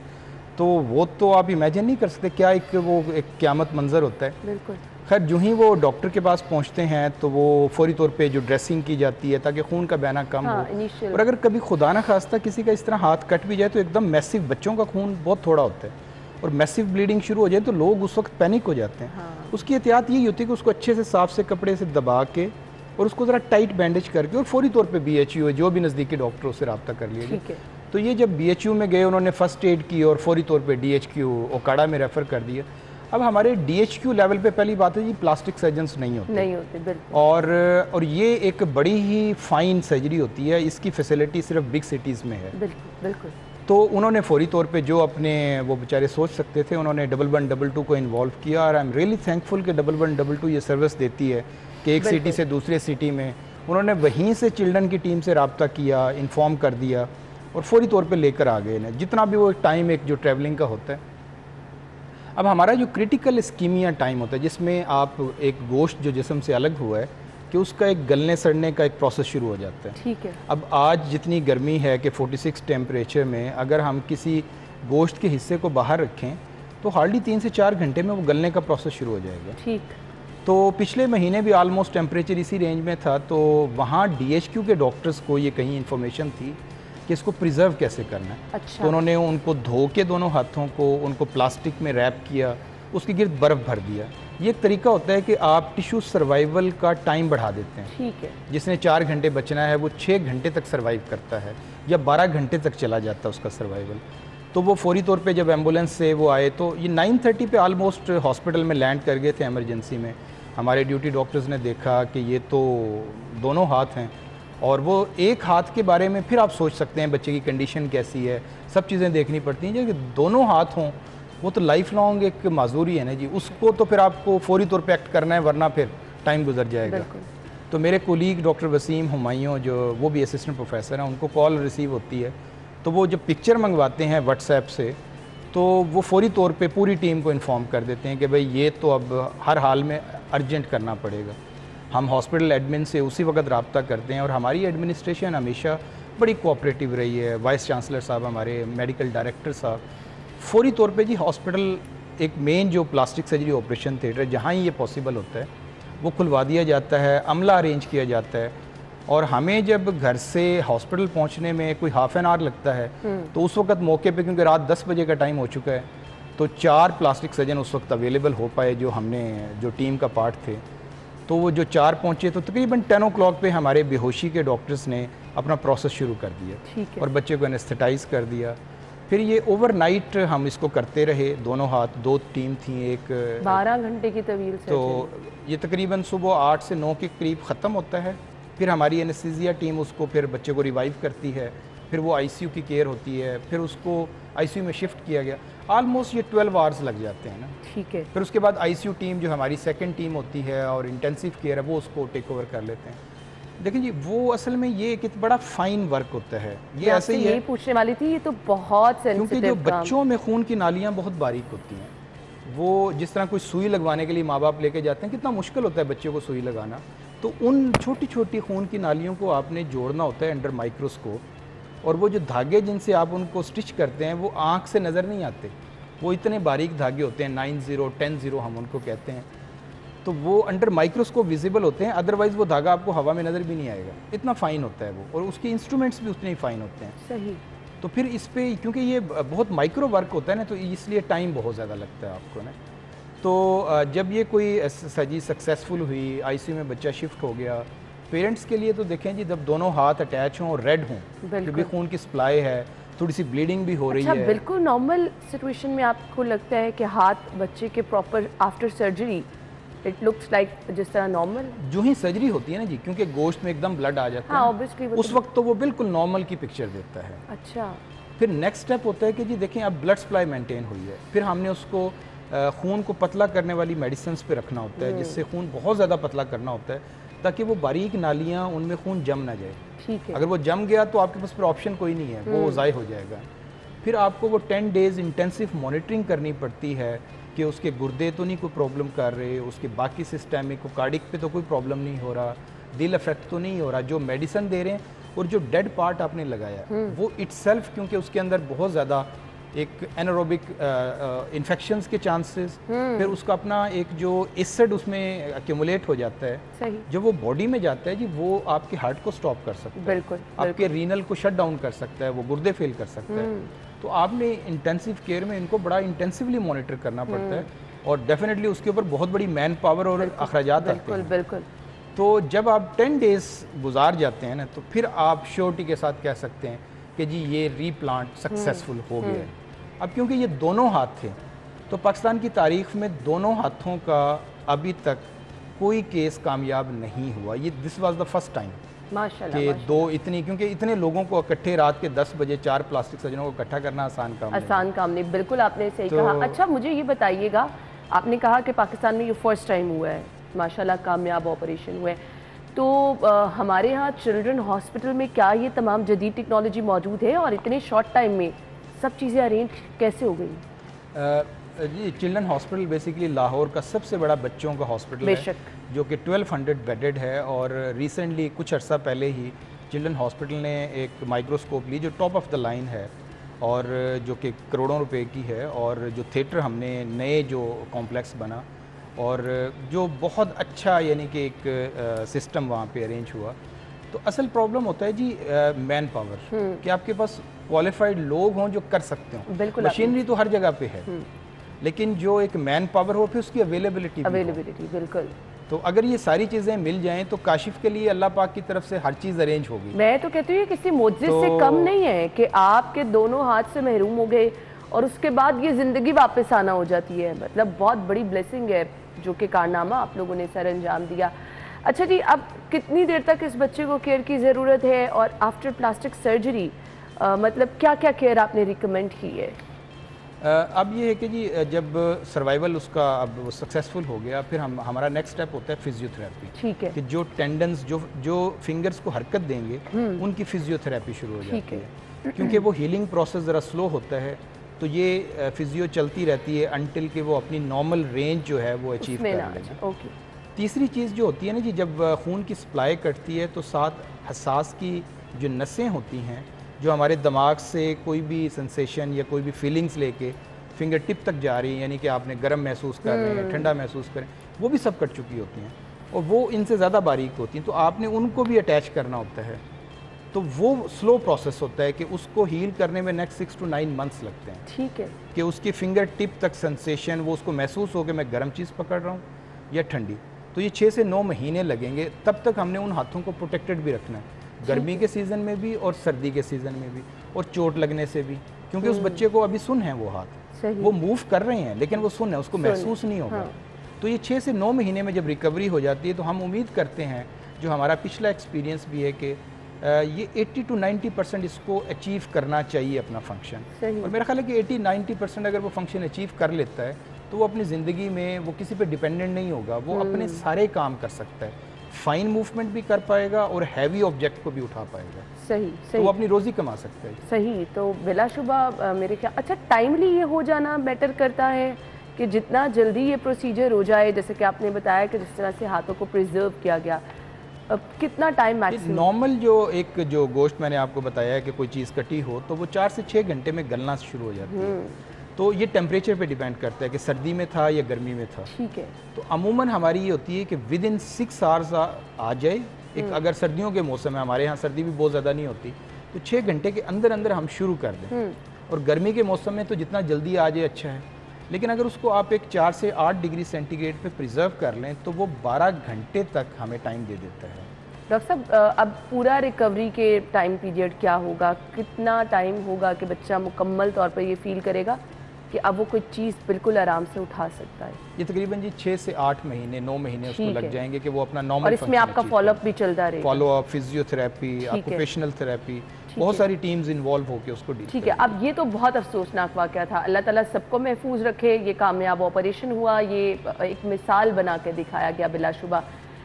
तो वो तो आप इमेजिन नहीं कर सकते क्या एक क़यामत मंजर होता है। बिल्कुल। खैर जो ही वो डॉक्टर के पास पहुंचते हैं तो वो फौरी तौर पे जो ड्रेसिंग की जाती है ताकि खून का बहना कम हो। और अगर कभी खुदा ना खास्ता किसी का इस तरह हाथ कट भी जाए तो एकदम मैसिव, बच्चों का खून बहुत थोड़ा होता है और मैसिव ब्लीडिंग शुरू हो जाए तो लोग उस वक्त पैनिक हो जाते हैं। उसकी एहतियात यही होती है कि उसको अच्छे से साफ से कपड़े से दबा के और उसको ज़रा टाइट बैंडेज करके और फौरी तौर पर BHU जो भी नज़दीकी डॉक्टर उससे रब्ता कर लिया। तो ये जब BHU में गए, उन्होंने फर्स्ट एड की और फौरी तौर पे DHQ ओकाड़ा में रेफ़र कर दिया। अब हमारे DHQ लेवल पे पहली बात है जी, प्लास्टिक सर्जन्स नहीं होते बिल्कुल। और ये एक बड़ी ही फाइन सर्जरी होती है, इसकी फैसिलिटी सिर्फ बिग सिटीज़ में है। बिल्कुल। तो उन्होंने फौरी तौर पे जो अपने वो बेचारे सोच सकते थे, उन्होंने 1122 को इन्वॉल्व किया। और आई एम रियली थैंकफुल कि 1122 ये सर्विस देती है कि एक सिटी से दूसरे सिटी में उन्होंने वहीं से चिल्ड्रन की टीम से रब्ता किया, इन्फॉर्म कर दिया और फौरी तौर पे लेकर आ गए ना, जितना भी वो टाइम एक जो ट्रैवलिंग का होता है। अब हमारा जो क्रिटिकल इस्कीमिया टाइम होता है, जिसमें आप एक गोश्त जो जिस्म से अलग हुआ है कि उसका एक गलने सड़ने का एक प्रोसेस शुरू हो जाता है। ठीक है। अब आज जितनी गर्मी है कि 46 टेम्परेचर में अगर हम किसी गोश्त के हिस्से को बाहर रखें तो हार्डली 3 से 4 घंटे में वो गलने का प्रोसेस शुरू हो जाएगा। ठीक। तो पिछले महीने भी आलमोस्ट टेम्परेचर इसी रेंज में था, तो वहाँ DHQ के डॉक्टर्स को ये कहीं इन्फॉर्मेशन थी कि इसको प्रिजर्व कैसे करना है। अच्छा। तो उन्होंने उनको धो के दोनों हाथों को उनको प्लास्टिक में रैप किया, उसके गिर्द बर्फ़ भर दिया। ये एक तरीका होता है कि आप टिश्यू सर्वाइवल का टाइम बढ़ा देते हैं। ठीक है। जिसने 4 घंटे बचना है वो 6 घंटे तक सर्वाइव करता है या 12 घंटे तक चला जाता है उसका सर्वाइवल। तो वो फौरी तौर पे जब एम्बुलेंस से वो आए तो ये 9:30 पे आलमोस्ट हॉस्पिटल में लैंड कर गए थे इमरजेंसी में। हमारे ड्यूटी डॉक्टर्स ने देखा कि ये तो दोनों हाथ हैं, और वो एक हाथ के बारे में फिर आप सोच सकते हैं बच्चे की कंडीशन कैसी है, सब चीज़ें देखनी पड़ती हैं। जब दोनों हाथ हों वो तो लाइफ लॉन्ग एक माजूरी है ना जी, उसको तो फिर आपको फौरी तौर पे एक्ट करना है, वरना फिर टाइम गुजर जाएगा। तो मेरे कोलीग डॉक्टर वसीम हुमायूं जो वो भी असिस्टेंट प्रोफेसर हैं, उनको कॉल रिसीव होती है तो वो जब पिक्चर मंगवाते हैं व्हाट्सएप से तो वो फौरी तौर पे पूरी टीम को इन्फॉर्म कर देते हैं कि भाई ये तो अब हर हाल में अर्जेंट करना पड़ेगा। हम हॉस्पिटल एडमिन से उसी वक्त रब्ता करते हैं और हमारी एडमिनिस्ट्रेशन हमेशा बड़ी कोऑपरेटिव रही है। वाइस चांसलर साहब, हमारे मेडिकल डायरेक्टर साहब, फौरी तौर पे जी हॉस्पिटल एक मेन जो प्लास्टिक सर्जरी ऑपरेशन थिएटर जहाँ ही ये पॉसिबल होता है वो खुलवा दिया जाता है, अमला अरेंज किया जाता है। और हमें जब घर से हॉस्पिटल पहुंचने में कोई हाफ एन आवर लगता है तो उस वक्त मौके पे, क्योंकि रात 10 बजे का टाइम हो चुका है, तो 4 प्लास्टिक सर्जन उस वक्त अवेलेबल हो पाए जो टीम का पार्ट थे। तो वो जो 4 पहुंचे तो तकरीबन 10 o'clock पे हमारे बेहोशी के डॉक्टर्स ने अपना प्रोसेस शुरू कर दिया और बच्चे को एनेस्थेटाइज कर दिया। फिर ये ओवरनाइट हम इसको करते रहे, दोनों हाथ, 2 टीम थी, एक 12 घंटे की तवील से। तो ये तकरीबन सुबह 8 से 9 के करीब ख़त्म होता है। फिर हमारी एनेस्थीसिया टीम उसको फिर बच्चे को रिवाइव करती है, फिर वो ICU की केयर होती है, फिर उसको ICU में शिफ्ट किया गया। आलमोस्ट ये 12 आवर्स लग जाते हैं ना। ठीक है। फिर उसके बाद ICU टीम जो हमारी सेकंड टीम होती है और इंटेंसिव केयर है वो उसको टेक ओवर कर लेते हैं। देखिए जी, वो असल में ये एक बड़ा फाइन वर्क होता है। ये ऐसे ही है, यही पूछने वाली थी, ये तो बहुत सेंसिटिव, क्योंकि जो बच्चों में खून की नालियाँ बहुत बारीक होती हैं। वो जिस तरह कोई सुई लगवाने के लिए माँ बाप लेके जाते हैं, कितना मुश्किल होता है बच्चे को सुई लगाना, तो उन छोटी छोटी खून की नालियों को आपने जोड़ना होता है अंडर माइक्रोस्कोप। और वो जो धागे जिनसे आप उनको स्टिच करते हैं वो आँख से नज़र नहीं आते, वो इतने बारीक धागे होते हैं, 9-0, 10-0 हम उनको कहते हैं। तो वो अंडर माइक्रोस्कोप विजिबल होते हैं, अदरवाइज़ वो धागा आपको हवा में नज़र भी नहीं आएगा, इतना फ़ाइन होता है वो, और उसके इंस्ट्रूमेंट्स भी उतने ही फ़ाइन होते हैं। सही। तो फिर इस पर क्योंकि ये बहुत माइक्रो वर्क होता है ना, तो इसलिए टाइम बहुत ज़्यादा लगता है आपको ना। तो जब ये कोई सर्जरी सक्सेसफुल हुई, ICU में बच्चा शिफ्ट हो गया, पेरेंट्स के लिए तो देखें जी, जब दोनों हाथ अटैच हों और रेड हों, क्योंकि खून की सप्लाई है, थोड़ी सी ब्लीडिंग भी हो रही है। बिल्कुल नॉर्मल सिचुएशन में आपको लगता है कि हाथ बच्चे के proper after surgery it looks like जिस तरह नॉर्मल जो ही सर्जरी होती है ना जी, क्योंकि गोश्त में एकदम ब्लड आ जाता है, ऑब्वियसली उस वक्त तो वो बिल्कुल नॉर्मल की पिक्चर देता है। अच्छा। फिर नेक्स्ट स्टेप होता है कि जी देखें अब ब्लड सप्लाई मेंटेन हुई है, फिर हमने उसको खून को पतला करने वाली मेडिसिन पे रखना होता है, जिससे खून बहुत ज़्यादा पतला करना होता है ताकि वो बारीक नालियाँ उनमें खून जम ना जाए। ठीक है। अगर वो जम गया तो आपके पास फिर ऑप्शन कोई नहीं है, वो ज़ाय हो जाएगा। फिर आपको वो 10 डेज़ इंटेंसिव मॉनिटरिंग करनी पड़ती है कि उसके गुर्दे तो नहीं कोई प्रॉब्लम कर रहे, उसके बाकी सिस्टमिक कार्डिक पे तो कोई प्रॉब्लम नहीं हो रहा, दिल अफेक्ट तो नहीं हो रहा, जो मेडिसिन दे रहे हैं और जो डेड पार्ट आपने लगाया वो इटसेल्फ, क्योंकि उसके अंदर बहुत ज़्यादा एक एनारोबिक इन्फेक्शंस के चांसेस, फिर उसका अपना एक जो एसिड उसमें एक्यूमुलेट हो जाता है। सही। जब वो बॉडी में जाता है जी, वो आपके हार्ट को स्टॉप कर सकता है, बिल्कुल, आपके रीनल को शट डाउन कर सकता है, वो गुर्दे फेल कर सकता है। तो आपने इंटेंसिव केयर में इनको बड़ा इंटेंसिवली मॉनिटर करना पड़ता है और डेफिनेटली उसके ऊपर बहुत बड़ी मैन पावर और अखराजात आते हैं। बिल्कुल। तो जब आप 10 डेज़ गुजार जाते हैं ना, तो फिर आप श्योरिटी के साथ कह सकते हैं कि जी ये रीप्लांट सक्सेसफुल हो गया है। अब क्योंकि ये दोनों हाथ थे, तो पाकिस्तान की तारीख में दोनों हाथों का अभी तक कोई केस कामयाब नहीं हुआ। ये this was the first time माशाल्लाह, कि दो इतनी, क्योंकि इतने लोगों को इकट्ठे रात के 10 बजे 4 प्लास्टिक सर्जनों को इकट्ठा करना आसान काम नहीं। बिल्कुल आपने सही कहा। अच्छा मुझे ये बताइएगा, आपने कहा कि पाकिस्तान में ये फर्स्ट टाइम हुआ है, माशाल्लाह कामयाब ऑपरेशन हुआ है, तो हमारे यहाँ चिल्ड्रन हॉस्पिटल में क्या ये तमाम जदीद टेक्नोलॉजी मौजूद है और इतने शॉर्ट टाइम में सब चीज़ें अरेंज कैसे हो गई? जी, चिल्ड्रन हॉस्पिटल बेसिकली लाहौर का सबसे बड़ा बच्चों का हॉस्पिटल है, जो कि 1200 बेडेड है। और रिसेंटली कुछ अर्सा पहले ही चिल्ड्रन हॉस्पिटल ने एक माइक्रोस्कोप ली जो टॉप ऑफ द लाइन है और जो कि करोड़ों रुपए की है, और जो थिएटर हमने नए जो कॉम्प्लेक्स बना और जो बहुत अच्छा यानी कि एक सिस्टम वहाँ पे अरेंज हुआ। तो असल प्रॉब्लम होता है जी मैन पावर, कि आपके पास क्वालिफाइड लोग हों जो कर सकते हो। बिल्कुल, मशीनरी तो हर जगह पे है, लेकिन जो एक मैन पावर हो फिर उसकी अवेलेबिलिटी बिल्कुल। तो अगर ये सारी चीज़ें मिल जाएं तो काशिफ के लिए अल्लाह पाक की तरफ से हर चीज़ अरेंज होगी। मैं तो कहती हूँ किसी मोजिज़ से कम नहीं है कि आपके दोनों हाथ से महरूम हो गए और उसके बाद ये ज़िंदगी वापस आना हो जाती है। मतलब बहुत बड़ी ब्लेसिंग है जो कि कारनामा आप लोगों ने सर अंजाम दिया। अच्छा जी, अब कितनी देर तक इस बच्चे को केयर की ज़रूरत है और आफ्टर प्लास्टिक सर्जरी मतलब क्या क्या केयर आपने रिकमेंड की है? अब ये है कि जी जब सर्वाइवल उसका अब सक्सेसफुल हो गया, फिर हमारा नेक्स्ट स्टेप होता है फिजियोथेरेपी। ठीक है। कि जो टेंडन्स जो फिंगर्स को हरकत देंगे उनकी फिजियोथेरेपी शुरू हो जाती है, क्योंकि वो हीलिंग प्रोसेस ज़रा स्लो होता है। तो ये फिजियो चलती रहती है अनटिल कि वो अपनी नॉर्मल रेंज जो है वो अचीव कर लेंगे। तीसरी चीज़ जो होती है ना जी, जब खून की सप्लाई कटती है तो साथ हसास की जो नसें होती हैं जो हमारे दिमाग से कोई भी सेंसेशन या कोई भी फीलिंग्स लेके फिंगर टिप तक जा रही हैं, यानी कि आपने गर्म महसूस कर रहे हैं, ठंडा महसूस करें, वो भी सब कट चुकी होती हैं और वो इनसे ज़्यादा बारीक होती हैं। तो आपने उनको भी अटैच करना होता है। तो वो स्लो प्रोसेस होता है कि उसको हील करने में नेक्स्ट 6 to 9 मंथ्स लगते हैं। ठीक है। कि उसकी फिंगर टिप तक सेंसेशन वो उसको महसूस हो कि मैं गर्म चीज़ पकड़ रहा हूँ या ठंडी। तो ये 6 से 9 महीने लगेंगे। तब तक हमने उन हाथों को प्रोटेक्टेड भी रखना है, गर्मी के सीज़न में भी और सर्दी के सीज़न में भी, और चोट लगने से भी, क्योंकि उस बच्चे को अभी सुन है, वो हाथ वो मूव कर रहे हैं लेकिन वो सुन है, उसको महसूस नहीं होगा। तो ये 6 से 9 महीने में जब रिकवरी हो जाती है तो हम उम्मीद करते हैं, जो हमारा पिछला एक्सपीरियंस भी है, कि ये 80 to 90% इसको अचीव करना चाहिए अपना फंक्शन। और मेरा ख्याल है कि 80-90% अगर वो फंक्शन अचीव कर लेता है तो वो अपनी ज़िंदगी में वो किसी पे डिपेंडेंट नहीं होगा, वो अपने सारे काम कर सकता है, फाइन मूवमेंट भी कर पाएगा और हैवी ऑब्जेक्ट को भी उठा पाएगा। सही। तो वो अपनी रोज़ी कमा सकता है। सही। तो बिलाशुबा मेरे ख्याल अच्छा टाइमली ये हो जाना बेटर करता है कि जितना जल्दी ये प्रोसीजर हो जाए, जैसे कि आपने बताया कि जिस तरह से हाथों को प्रिजर्व किया गया, अब कितना टाइम मैक्सिमम? नॉर्मल जो गोश्त मैंने आपको बताया है कि कोई चीज़ कटी हो तो वो 4 से 6 घंटे में गलना शुरू हो जाती है। तो ये टेम्परेचर पे डिपेंड करता है कि सर्दी में था या गर्मी में था। ठीक है। तो अमूमन हमारी ये होती है कि विद इन 6 आवर्स आ जाए। एक अगर सर्दियों के मौसम है, हमारे यहाँ सर्दी भी बहुत ज़्यादा नहीं होती, तो 6 घंटे के अंदर अंदर हम शुरू कर दें। और गर्मी के मौसम में तो जितना जल्दी आ जाए अच्छा है, लेकिन अगर उसको आप एक 4 से 8 डिग्री सेंटीग्रेड पे प्रिजर्व कर लें तो वो 12 घंटे तक हमें टाइम दे देता है। डॉक्टर साहब, अब पूरा रिकवरी के टाइम पीरियड क्या होगा? कितना टाइम होगा कि बच्चा मुकम्मल तौर पर ये फील करेगा कि अब वो कोई चीज़ बिल्कुल आराम से उठा सकता है? ये तकरीबन जी 6 से 8 महीने 9 महीने उसको लग जाएंगे कि वो अपना नॉर्मल। और इसमें आपका फॉलोअप भी चलता रहेगा? फॉलोअप, फिजियोथेरेपी, ऑक्यूपेशनल थेरेपी, बहुत सारी टीम्स इन्वॉल्व होकर उसको डील। ठीक है। अब ये तो बहुत अफसोसनाक वाक़या था, अल्लाह ताला सबको महफूज रखे। ये कामयाब ऑपरेशन हुआ, ये एक मिसाल बना के दिखाया गया बिलाशुबा,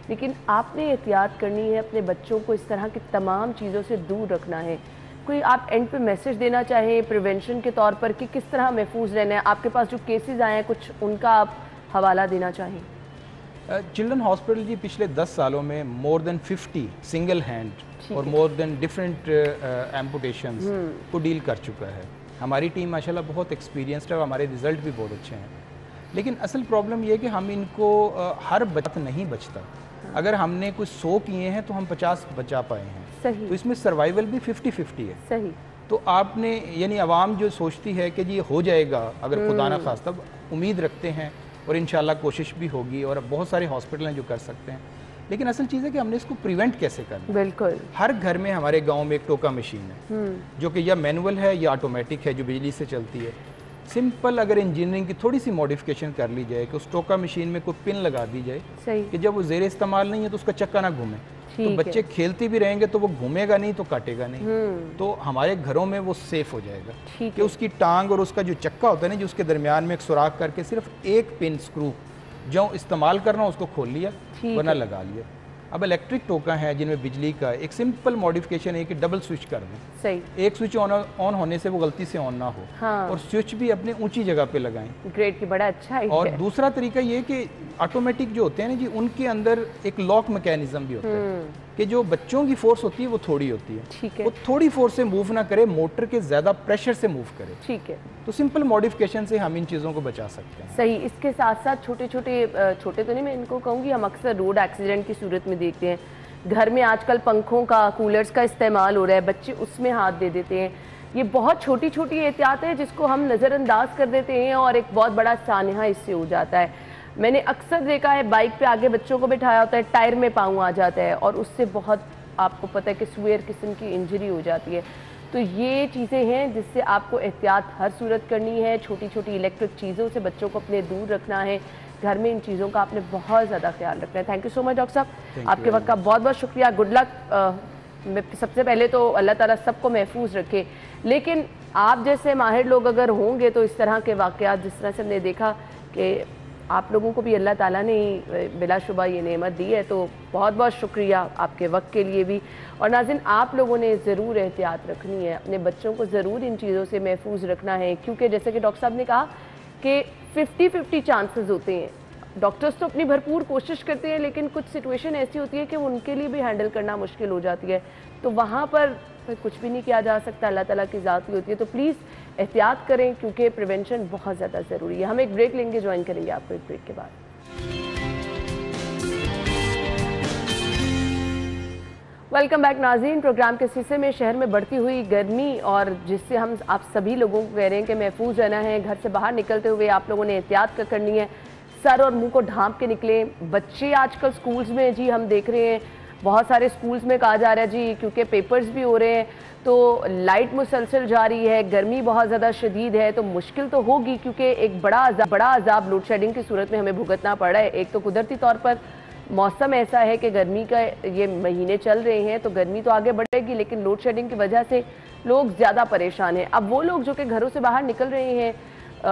लेकिन आपने एहतियात करनी है, अपने बच्चों को इस तरह की तमाम चीज़ों से दूर रखना है। कोई आप एंड पे मैसेज देना चाहें प्रिवेंशन के तौर पर कि किस तरह महफूज रहना है? आपके पास जो केसेस आए हैं कुछ उनका आप हवाला देना चाहें? चिल्ड्रन हॉस्पिटल जी पिछले 10 सालों में मोर देन 50 सिंगल हैंड और मोर देन डिफरेंट एम्पुटेशंस को डील कर चुका है। हमारी टीम माशाल्लाह बहुत एक्सपीरियंस्ड है और हमारे रिजल्ट भी बहुत अच्छे हैं। लेकिन असल प्रॉब्लम ये है कि हम इनको हर बचत नहीं बचता। अगर हमने कुछ 100 किए हैं तो हम 50 बचा पाए हैं। सही। तो इसमें सर्वाइवल भी 50-50 है। सही। तो आपने यानी आवाम जो सोचती है कि जी हो जाएगा, अगर खुदा ना खास्ता उम्मीद रखते हैं और इंशाल्लाह कोशिश भी होगी और अब बहुत सारे हॉस्पिटल हैं जो कर सकते हैं, लेकिन असल चीज़ है कि हमने इसको प्रिवेंट कैसे करना। बिल्कुल। हर घर में हमारे गाँव में एक टोका मशीन है जो कि या मैनुअल है या ऑटोमेटिक है, जो बिजली से चलती है। सिंपल अगर इंजीनियरिंग की थोड़ी सी मॉडिफिकेशन कर ली जाए कि उस टोका मशीन में कोई पिन लगा दी जाए कि जब वो ज़ेर इस्तेमाल नहीं है तो उसका चक्का ना घूमे, तो बच्चे खेलते भी रहेंगे तो वो घूमेगा नहीं तो काटेगा नहीं, तो हमारे घरों में वो सेफ हो जाएगा कि उसकी टांग और उसका जो चक्का होता है ना, जो उसके दरमियान में एक सुराख करके सिर्फ एक पिन स्क्रू जो इस्तेमाल करना उसको खोल लिया वरना लगा लिया। अब इलेक्ट्रिक टोका है जिनमें बिजली का एक सिंपल मॉडिफिकेशन है कि डबल स्विच कर दें, सही एक स्विच ऑन होने से वो गलती से ऑन ना हो। हाँ। और स्विच भी अपने ऊंची जगह पे लगाएं। ग्रेट की बड़ा अच्छा है। और दूसरा तरीका ये कि ऑटोमेटिक जो होते हैं ना जी, उनके अंदर एक लॉक मैकेनिज्म भी होता है कि जो बच्चों की फोर्स होती है वो थोड़ी होती है, ठीक है, वो थोड़ी फोर्स से मूव ना करे, मोटर के ज्यादा प्रेशर से मूव करे, ठीक है। तो सिंपल मॉडिफिकेशन से हम इन चीज़ों को बचा सकते हैं। सही। इसके साथ साथ छोटे तो नहीं, मैं इनको कहूँगी, हम अक्सर रोड एक्सीडेंट की सूरत में देखते हैं, घर में आजकल पंखों का, कूलर्स का इस्तेमाल हो रहा है, बच्चे उसमें हाथ दे देते हैं। ये बहुत छोटी छोटी एहतियात है जिसको हम नज़रअंदाज कर देते हैं और एक बहुत बड़ा सानहा इससे हो जाता है। मैंने अक्सर देखा है बाइक पे आगे बच्चों को बिठाया होता है, टायर में पाँव आ जाता है और उससे बहुत, आपको पता है कि सुवेयर किस्म की इंजरी हो जाती है। तो ये चीज़ें हैं जिससे आपको एहतियात हर सूरत करनी है। छोटी छोटी इलेक्ट्रिक चीज़ों से बच्चों को अपने दूर रखना है, घर में इन चीज़ों का आपने बहुत ज़्यादा ख्याल रखना है। Thank you so much doctor साहब, आपके वक्त का बहुत बहुत शुक्रिया। Good luck. सबसे पहले तो अल्लाह ताला सबको महफूज रखे, लेकिन आप जैसे माहिर लोग अगर होंगे तो इस तरह के वाक़यात जिस तरह से हमने देखा कि आप लोगों को भी अल्लाह ताला ने बिलाशुबा ये नेमत दी है, तो बहुत बहुत शुक्रिया आपके वक्त के लिए भी। और नाज़रीन, आप लोगों ने ज़रूर एहतियात रखनी है, अपने बच्चों को ज़रूर इन चीज़ों से महफूज रखना है, क्योंकि जैसे कि डॉक्टर साहब ने कहा कि 50-50 चांसेस होते हैं। डॉक्टर्स तो अपनी भरपूर कोशिश करते हैं, लेकिन कुछ सिचुएशन ऐसी होती है कि उनके लिए भी हैंडल करना मुश्किल हो जाती है, तो वहाँ पर कुछ भी नहीं किया जा सकता, अल्लाह ताला की ज़ात ही होती है। तो प्लीज़ एहतियात करें, क्योंकि प्रिवेंशन बहुत ज़्यादा ज़रूरी है। हम एक ब्रेक लेंगे, ज्वाइन करेंगे आपको एक ब्रेक के बाद। वेलकम बैक नाज़रीन। प्रोग्राम के हिस्से में शहर में बढ़ती हुई गर्मी और जिससे हम आप सभी लोगों को कह रहे हैं कि महफूज रहना है, घर से बाहर निकलते हुए आप लोगों ने एहतियात करनी है, सर और मुंह को ढांप के निकलें। बच्चे आजकल स्कूल्स में जी हम देख रहे हैं, बहुत सारे स्कूल्स में कहा जा रहा है जी, क्योंकि पेपर्स भी हो रहे हैं तो लाइट मुसलसल जा रही है, गर्मी बहुत ज़्यादा शदीद है, तो मुश्किल तो होगी, क्योंकि एक बड़ा अजाब लोड शेडिंग की सूरत में हमें भुगतना पड़ रहा है। एक तो कुदरती तौर पर मौसम ऐसा है कि गर्मी का ये महीने चल रहे हैं, तो गर्मी तो आगे बढ़ेगी, लेकिन लोड शेडिंग की वजह से लोग ज़्यादा परेशान हैं। अब वो लोग जो कि घरों से बाहर निकल रहे हैं,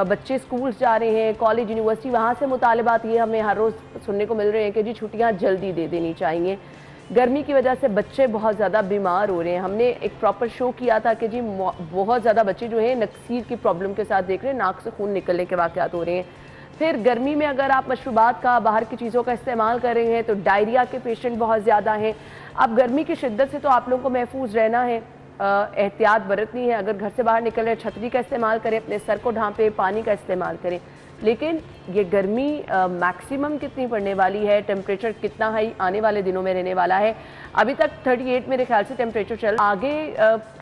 बच्चे स्कूल्स जा रहे हैं, कॉलेज यूनिवर्सिटी, वहाँ से मुतालबात ये हमें हर रोज़ सुनने को मिल रहे हैं कि जी छुट्टियाँ जल्दी दे देनी चाहिए। गर्मी की वजह से बच्चे बहुत ज़्यादा बीमार हो रहे हैं। हमने एक प्रॉपर शो किया था कि जी बहुत ज़्यादा बच्चे जो हैं नक्सीर की प्रॉब्लम के साथ देख रहे हैं, नाक से खून निकलने के वाक़यात हो रहे हैं। फिर गर्मी में अगर आप मशरूबात का, बाहर की चीज़ों का इस्तेमाल कर रहे हैं तो डायरिया के पेशेंट बहुत ज़्यादा हैं। अब गर्मी की शिद्दत से तो आप लोगों को महफूज रहना है, एहतियात बरतनी है। अगर घर से बाहर निकल रहे, छतरी का इस्तेमाल करें, अपने सर को ढांपे, पानी का इस्तेमाल करें। लेकिन ये गर्मी मैक्सिमम कितनी पड़ने वाली है, टेम्परेचर कितना हाई आने वाले दिनों में रहने वाला है? अभी तक 38 मेरे ख्याल से टेम्परेचर चल, आगे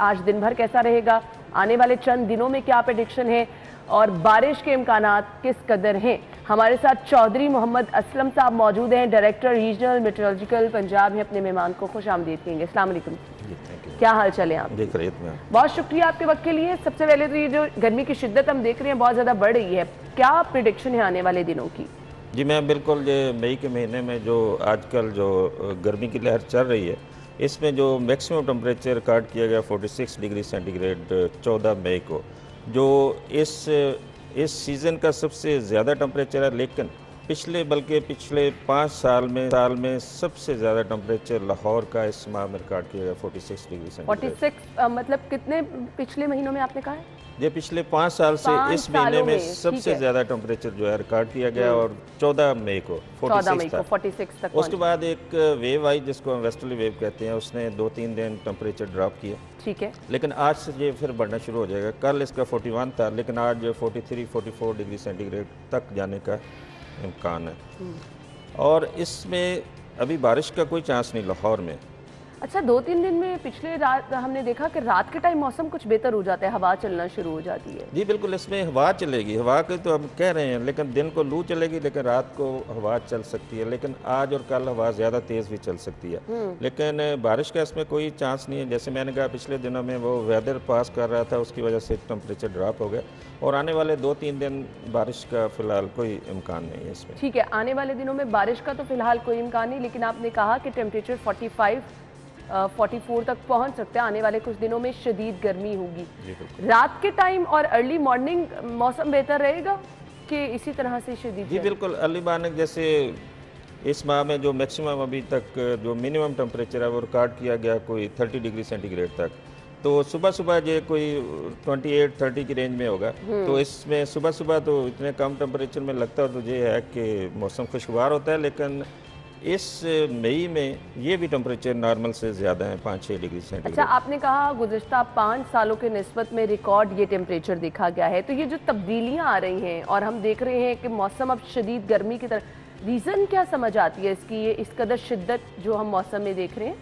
आज दिन भर कैसा रहेगा, आने वाले चंद दिनों में क्या प्रेडिक्शन है और बारिश के इम्कानात किस कदर हैं? हमारे साथ चौधरी मोहम्मद असलम साहब मौजूद हैं, डायरेक्टर रीजनल मेट्रोलॉजिकल पंजाब है। अपने मेहमान को खुश आमदीद कहेंगे। अस्सलाम वालेकुम, क्या हाल चले आप? देख रहे हैं, बहुत शुक्रिया आपके वक्त के लिए। सबसे पहले तो ये जो गर्मी की शिद्दत हम देख रहे हैं बहुत ज़्यादा बढ़ रही है, क्या प्रेडिक्शन है आने वाले दिनों की? जी मैं बिल्कुल, ये मई के महीने में जो आजकल जो गर्मी की लहर चल रही है, इसमें जो मैक्सिमम टेम्परेचर रिकॉर्ड किया गया 46 डिग्री सेंटीग्रेड 14 मई को, जो इस सीज़न का सबसे ज़्यादा टेम्परेचर है। लेकिन पिछले 5 साल में सबसे ज़्यादा टेम्परेचर लाहौर का इस माह में रिकॉर्ड किया गया 46 डिग्री सेंटीग्रेड। 46 मतलब कितने पिछले महीनों में आपने कहा है? ये पिछले 5 साल से इस महीने में सबसे ज़्यादा टेम्परेचर जो है रिकॉर्ड किया गया, और 14 मई को 46 तक। उसके बाद एक वेव आई जिसको हम वेस्टर्ली वेव कहते हैं, उसने 2-3 दिन टेम्परेचर ड्रॉप किया, ठीक है, लेकिन आज से ये फिर बढ़ना शुरू हो जाएगा। कल इसका 41 था, लेकिन आज 43-44 डिग्री सेंटीग्रेड तक जाने का इम्कान है। और इसमें अभी बारिश का कोई चांस नहीं लाहौर में, अच्छा, 2-3 दिन में पिछले रात हमने देखा कि रात के टाइम मौसम कुछ बेहतर हो जाता है, हवा चलना शुरू हो जाती है। जी बिल्कुल, इसमें हवा चलेगी, हवा के तो हम कह रहे हैं, लेकिन दिन को लू चलेगी, लेकिन रात को हवा चल सकती है। लेकिन आज और कल हवा ज़्यादा तेज़ भी चल सकती है, लेकिन बारिश का इसमें कोई चांस नहीं है। जैसे मैंने कहा, पिछले दिनों में वो वेदर पास कर रहा था, उसकी वजह से टेम्परेचर ड्रॉप हो गया, और आने वाले 2-3 दिन बारिश का फिलहाल कोई इम्कान नहीं है इसमें। ठीक है, आने वाले दिनों में बारिश का तो फिलहाल कोई इम्कान नहीं, लेकिन आपने कहा कि टेम्परेचर 44 तक पहुंच सकते हैं। आने वाले कुछ दिनों में शदीद गर्मी होगी। रात के टाइम और अर्ली मॉर्निंग मौसम बेहतर रहेगा कि इसी तरह से शदीद? जी बिल्कुल, अर्ली मॉर्निंग जैसे इस माह में जो मैक्सिमम अभी तक जो मिनिमम टेम्परेचर है वो रिकॉर्ड किया गया कोई 30 डिग्री सेंटीग्रेड तक, तो सुबह सुबह जो कोई 28-30 की रेंज में होगा। तो इसमें सुबह सुबह तो इतने कम टेम्परेचर में लगता है तो ये है कि मौसम खुशगवार होता है, लेकिन इस मई में ये भी टेम्परेचर नॉर्मल से ज़्यादा है, 5-6 डिग्री सेंटीग्रेड। अच्छा, आपने कहा गुज़िश्ता 5 सालों के निस्बत में रिकॉर्ड ये टेम्परेचर देखा गया है, तो ये जो तब्दीलियाँ आ रही हैं और हम देख रहे हैं कि मौसम अब शदीद गर्मी की तरफ, रीज़न क्या समझ आती है इसकी, ये इस कदर शिद्दत जो हम मौसम में देख रहे हैं?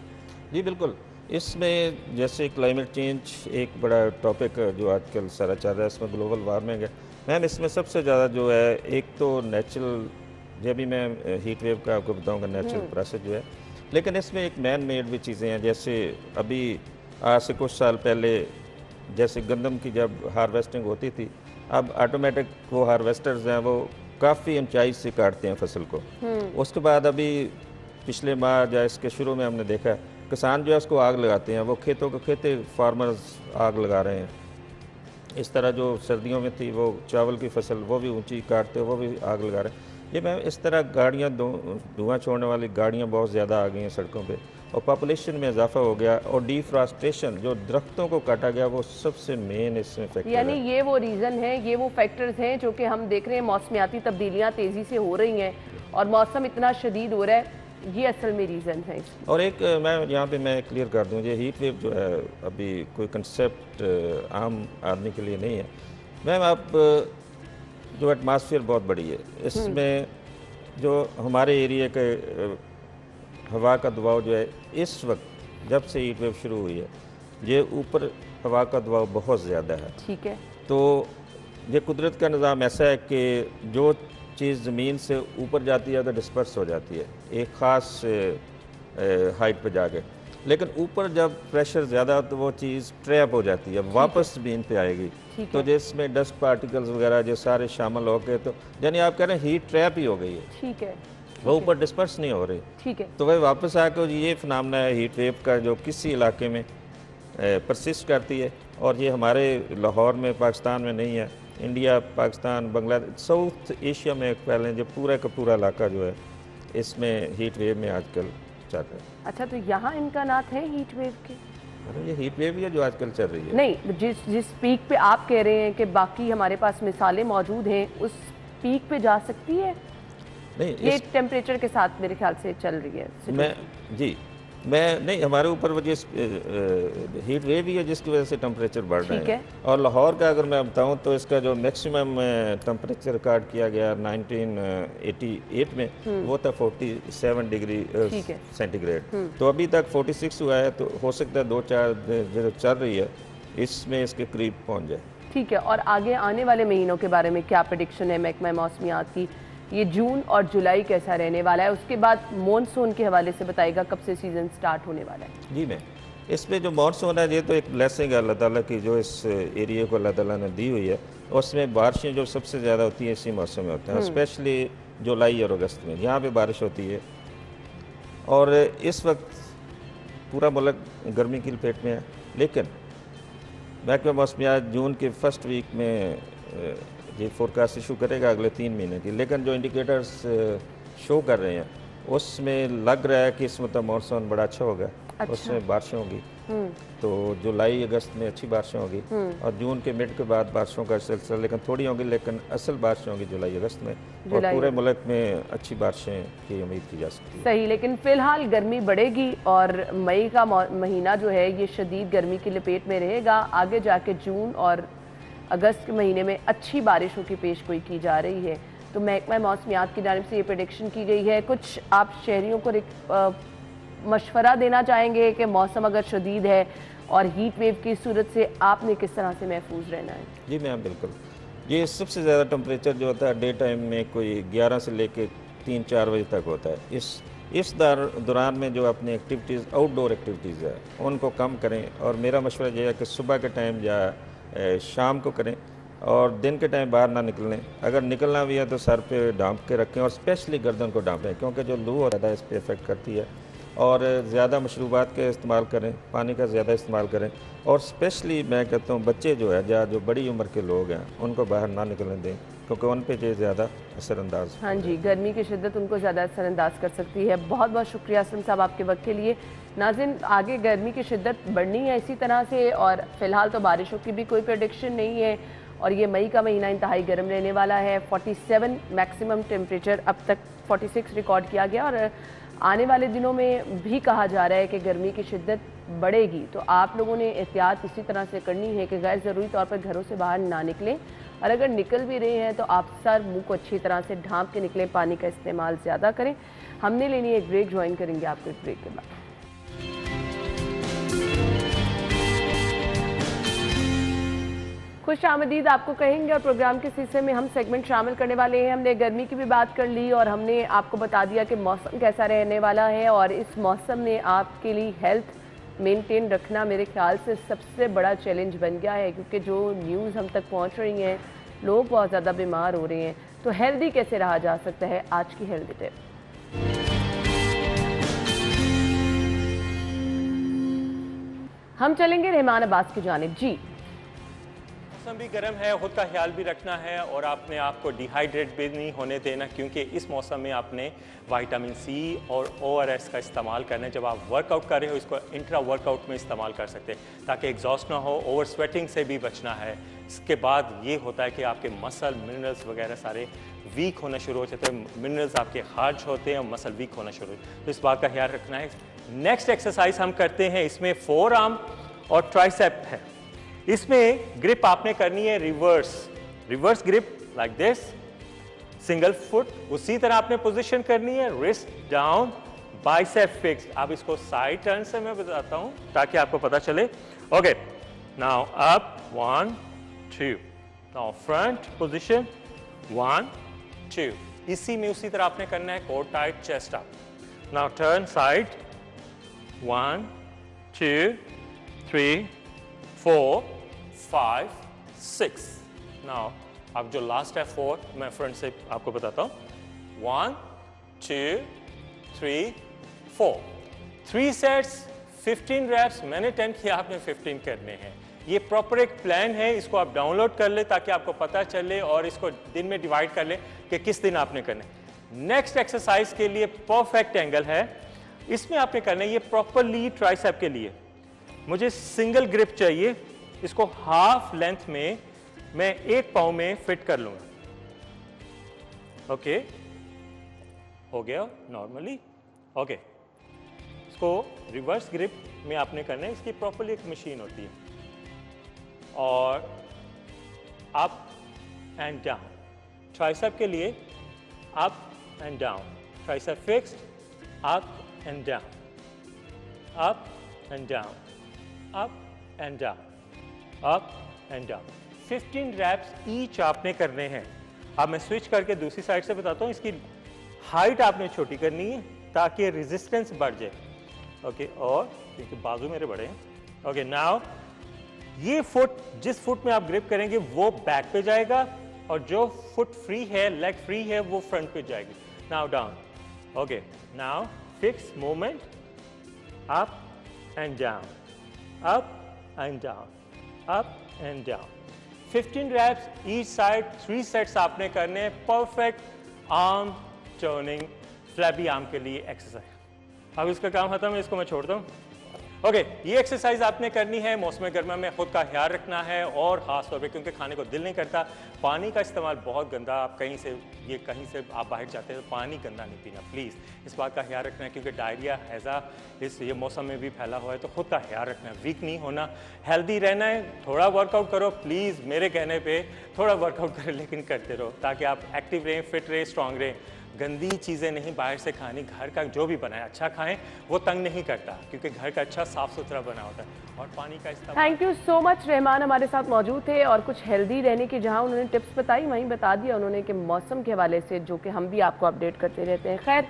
जी बिल्कुल, इसमें जैसे क्लाइमेट चेंज एक बड़ा टॉपिक जो आजकल सारा चल रहा है, इसमें ग्लोबल वार्मिंग है। मैम इसमें सबसे ज़्यादा जो है, एक तो नेचुरल, जब भी मैं हीट वेव का आपको बताऊंगा नेचुरल प्रोसेस जो है, लेकिन इसमें एक मैन मेड भी चीज़ें हैं। जैसे अभी आज से कुछ साल पहले जैसे गंदम की जब हार्वेस्टिंग होती थी, अब ऑटोमेटिक वो हार्वेस्टर्स हैं वो काफ़ी ऊंचाई से काटते हैं फसल को। उसके बाद अभी पिछले माह या इसके शुरू में हमने देखा किसान जो है उसको आग लगाते हैं, वो खेतों को खेते फार्मर्स आग लगा रहे हैं। इस तरह जो सर्दियों में थी वो चावल की फसल वो भी ऊंची काटते, वो भी आग लगा रहे हैं। ये मैम इस तरह गाड़ियाँ धुआं छोड़ने वाली गाड़ियाँ बहुत ज़्यादा आ गई हैं सड़कों पे, और पॉपुलेशन में इजाफा हो गया, और डिफ्रास्ट्रेशन जो दरख्तों को काटा गया वो सबसे मेन इसमें फैक्टर है। यानी ये वो रीज़न है, ये वो फैक्टर्स हैं जो कि हम देख रहे हैं, मौसमियाती तब्दीलियाँ तेज़ी से हो रही हैं और मौसम इतना शदीद हो रहा है, ये असल में रीज़न है। और एक मैं यहाँ पे मैं क्लियर कर दूँ, ये हीट वेव जो है अभी कोई कंसेप्ट आम आदमी के लिए नहीं है। मैम आप जो एटमॉस्फेयर बहुत बड़ी है, इसमें जो हमारे एरिया के हवा का दबाव जो है इस वक्त जब से हीट वेव शुरू हुई है, ये ऊपर हवा का दबाव बहुत ज़्यादा है। ठीक है, तो ये कुदरत का निज़ाम ऐसा है कि जो चीज़ ज़मीन से ऊपर जाती है तो डिस्पर्स हो जाती है एक ख़ास हाइट पे जाके, लेकिन ऊपर जब प्रेशर ज़्यादा हो तो वो चीज़ ट्रैप हो जाती है, वापस ज़मीन पे आएगी। तो जिसमें डस्ट पार्टिकल्स वगैरह जो सारे शामिल हो गए, तो यानी आप कह रहे हैं हीट ट्रैप ही हो गई है। ठीक है, वो ऊपर डिस्पर्स नहीं हो रही। ठीक है, तो वह वापस आकर ये फिनोमेना है हीट वेव का जो किसी इलाके में परसिस्ट करती है, और ये हमारे लाहौर में पाकिस्तान में नहीं है, India, Pakistan, Bangladesh, south Asia में पहले जो पूरा का पूरा इलाका जो है इसमें हीट वेव में आजकल चल रहा है। अच्छा, तो यहाँ इम्कानात हैं हीट वेव के? अरे ये हीट वेव ही है जो आजकल चल रही है। नहीं, जिस पीक पे आप कह रहे हैं कि बाकी हमारे पास मिसालें मौजूद हैं, उस पीक पे जा सकती है? नहीं, ये टेम्परेचर के साथ मेरे ख्याल से चल रही है। मैं नहीं, हमारे ऊपर वो जिस हीट वेव ही है जिसकी वजह से टेम्परेचर बढ़ रहा है। और लाहौर का अगर मैं बताऊं तो इसका जो मैक्सिमम टेम्परेचर रिकॉर्ड किया गया 1988 में वो था 47 डिग्री सेंटीग्रेड। तो अभी तक 46 हुआ है, तो हो सकता है 2-4 जो चल रही है इसमें इसके करीब पहुँच जाए। ठीक है, और आगे आने वाले महीनों के बारे में क्या प्रेडिक्शन है महकमा मौसमियात की? ये जून और जुलाई कैसा रहने वाला है? उसके बाद मॉनसून के हवाले से बताइएगा कब से सीज़न स्टार्ट होने वाला है? जी मैं इसमें जो मॉनसून है ये तो एक ब्लेसिंग है अल्लाह ताला की जो इस एरिया को अल्लाह ताला ने दी हुई है। उसमें बारिशें जो सबसे ज़्यादा होती हैं इसी मौसम में होते हैं, स्पेशली जुलाई और अगस्त में यहाँ पे बारिश होती है। और इस वक्त पूरा मुल्क गर्मी की लपेट में है, लेकिन महकमा मौसमियात जून के फर्स्ट वीक में ये फोरकास्ट इशू करेगा अगले 3 महीने की, लेकिन जो इंडिकेटर्स शो कर रहे हैं उसमें लग रहा है कि इस मतलब मॉनसून बड़ा अच्छा होगा। अच्छा। उसमें बारिशें होंगी, तो जुलाई अगस्त में अच्छी बारिशें होगी, और जून के मिड के बाद बारिशों का सिलसिला लेकिन थोड़ी होंगी, लेकिन असल बारिशें होंगी जुलाई अगस्त में, और पूरे मुल्क में अच्छी बारिशें की उम्मीद की जा सकती है। सही, लेकिन फ़िलहाल गर्मी बढ़ेगी और मई का महीना जो है ये शदीद गर्मी की लपेट में रहेगा। आगे जाके जून और अगस्त के महीने में अच्छी बारिशों की पेशगोई की जा रही है। तो महकमा मौसमियात की जानिब से ये प्रेडिक्शन की गई है। कुछ आप शहरियों को मशवरा देना चाहेंगे कि मौसम अगर शदीद है और हीट वेव की सूरत से आपने किस तरह से महफूज रहना है? जी मैम बिल्कुल, ये सबसे ज़्यादा टेम्परेचर जो होता है डे टाइम में कोई 11 से लेके 3-4 बजे तक होता है। इस दौरान में जो अपनी एक्टिविटीज़, आउटडोर एक्टिविटीज़ है, उनको कम करें। और मेरा मशवरा ये है कि सुबह के टाइम या शाम को करें और दिन के टाइम बाहर ना निकलें। अगर निकलना भी है तो सर पे ढांप के रखें और स्पेशली गर्दन को ढांपें, क्योंकि जो लू होता है इस पर इफ़ेक्ट करती है। और ज़्यादा मशरूबात का इस्तेमाल करें, पानी का ज़्यादा इस्तेमाल करें। और स्पेशली मैं कहता हूँ बच्चे जो है या जो बड़ी उम्र के लोग हैं उनको बाहर ना निकलने दें, क्योंकि उन पे जो ज़्यादा असरअंदाज। हाँ जी, गर्मी की शिद्दत उनको ज़्यादा असरअंदाज कर सकती है। बहुत बहुत शुक्रिया असलम साहब आपके वक्त के लिए। नाज़रीन, आगे गर्मी की शिद्दत बढ़नी है इसी तरह से, और फ़िलहाल तो बारिशों की भी कोई प्रेडिक्शन नहीं है और ये मई का महीना इंतहाई गर्म रहने वाला है। 47 मैक्सिमम टेम्परेचर अब तक 46 रिकॉर्ड किया गया और आने वाले दिनों में भी कहा जा रहा है कि गर्मी की शिद्दत बढ़ेगी। तो आप लोगों ने एहतियात इसी तरह से करनी है कि गैर ज़रूरी तौर पर घरों से बाहर ना निकलें, और अगर निकल भी रहे हैं तो आप सर मुंह को अच्छी तरह से ढांप के निकलें, पानी का इस्तेमाल ज़्यादा करें। हमने लेनी है एक ब्रेक, ज्वाइन करेंगे आपको एक ब्रेक के बाद। खुश आमदीद आपको कहेंगे और प्रोग्राम के हिस्से में हम सेगमेंट शामिल करने वाले हैं। हमने गर्मी की भी बात कर ली और हमने आपको बता दिया कि मौसम कैसा रहने वाला है, और इस मौसम ने आपके लिए हेल्थ मेंटेन रखना मेरे ख्याल से सबसे बड़ा चैलेंज बन गया है, क्योंकि जो न्यूज़ हम तक पहुंच रही हैं, लोग बहुत ज़्यादा बीमार हो रहे हैं। तो हेल्दी कैसे रहा जा सकता है, आज की हेल्दी टिप। हम चलेंगे रहमान अब्बास की जानिब। जी, मौसम भी गर्म है, खुद का ख्याल भी रखना है और आपने आपको डिहाइड्रेट भी नहीं होने देना, क्योंकि इस मौसम में आपने विटामिन सी और ORS का इस्तेमाल करना है। जब आप वर्कआउट कर रहे हो इसको इंट्रा वर्कआउट में इस्तेमाल कर सकते हैं ताकि एग्जॉस्ट ना हो, ओवर स्वेटिंग से भी बचना है। इसके बाद ये होता है कि आपके मसल मिनरल्स वगैरह सारे वीक होना शुरू हो जाते हैं, मिनरल्स आपके खारिज होते हैं और मसल वीक होना शुरू होते हैं, तो इस बात का ख्याल रखना है। नेक्स्ट एक्सरसाइज हम करते हैं, इसमें फोर आर्म और ट्राइसेप है। इसमें ग्रिप आपने करनी है reverse grip like this, single foot, उसी तरह आपने पोजीशन करनी है, रिस्ट डाउन, बाइसेप फिक्स्ड। अब इसको साइड टर्न से मैं बताता हूं ताकि आपको पता चले। Okay, now up 1 2, now front position 1 2, इसी में उसी तरह आपने करना है, core tight, chest up. Now turn side 1 2 3 4 5 6। Now अब जो लास्ट है 4, मैं फ्रंट से आपको बताता हूं। 1 2 3 4, 3 सेट्स 15 रैप्स। मैंने 10 किया, आपने 15 करने हैं। ये प्रॉपर एक प्लान है, इसको आप डाउनलोड कर ले ताकि आपको पता चले और इसको दिन में डिवाइड कर ले कि किस दिन आपने करना है। नेक्स्ट एक्सरसाइज के लिए परफेक्ट एंगल है, इसमें आपने करना है ये प्रॉपरली ट्राइसेप के लिए। मुझे सिंगल ग्रिप चाहिए, इसको हाफ लेंथ में मैं एक पाँव में फिट कर लूंगा। ओके, हो गया नॉर्मली। ओके, इसको रिवर्स ग्रिप में आपने करना है, इसकी प्रॉपरली एक मशीन होती है, और अप एंड डाउन। ट्राइसेप के लिए up and down, tricep fixed, up and down, up and down, up and down, up and down. 15 reps each आपने करने हैं। अब मैं स्विच करके दूसरी साइड से बताता हूँ। इसकी हाइट आपने छोटी करनी है ताकि रेजिस्टेंस बढ़ जाए। ओके, और क्योंकि बाजू मेरे बड़े हैं। ओके, नाउ ये फुट, जिस फुट में आप ग्रिप करेंगे वो बैक पे जाएगा, और जो फुट फ्री है, लेग फ्री है, वो फ्रंट पे जाएगी। Now down. Okay, now fix movement, up and down, up and down, up and down. 15 reps each side, 3 sets आपने करने हैं। Perfect arm turning, flabby arm के लिए एक्सरसाइज। अब इसका काम खत्म है, इसको मैं छोड़ता हूँ। ओके, ये एक्सरसाइज आपने करनी है। मौसम गर्मा में खुद का ख्याल रखना है, और ख़ास तौर पे क्योंकि खाने को दिल नहीं करता। पानी का इस्तेमाल बहुत गंदा, आप कहीं से ये कहीं से आप बाहर जाते हैं तो पानी गंदा नहीं पीना प्लीज़, इस बात का ख्याल रखना है क्योंकि डायरिया हैज़ा इस ये मौसम में भी फैला हुआ है, तो ख़ुद का ख्याल रखना है, वीक नहीं होना, हेल्दी रहना है, थोड़ा वर्कआउट करो प्लीज़, मेरे कहने पे थोड़ा वर्कआउट करें लेकिन करते रहो ताकि आप एक्टिव रहें, फिट रहें, स्ट्रॉन्ग रहें। गंदी चीज़ें नहीं बाहर से खानी, घर का जो भी बना है अच्छा खाएं, वो तंग नहीं करता क्योंकि घर का अच्छा साफ़ सुथरा बना होता है। और पानी का इस्तेमाल। Thank you so much. Rahman हमारे साथ मौजूद थे और कुछ हेल्दी रहने की जहां उन्होंने टिप्स बताई वहीं बता दिया उन्होंने कि मौसम के हवाले से, जो कि हम भी आपको अपडेट करते रहते हैं। खैर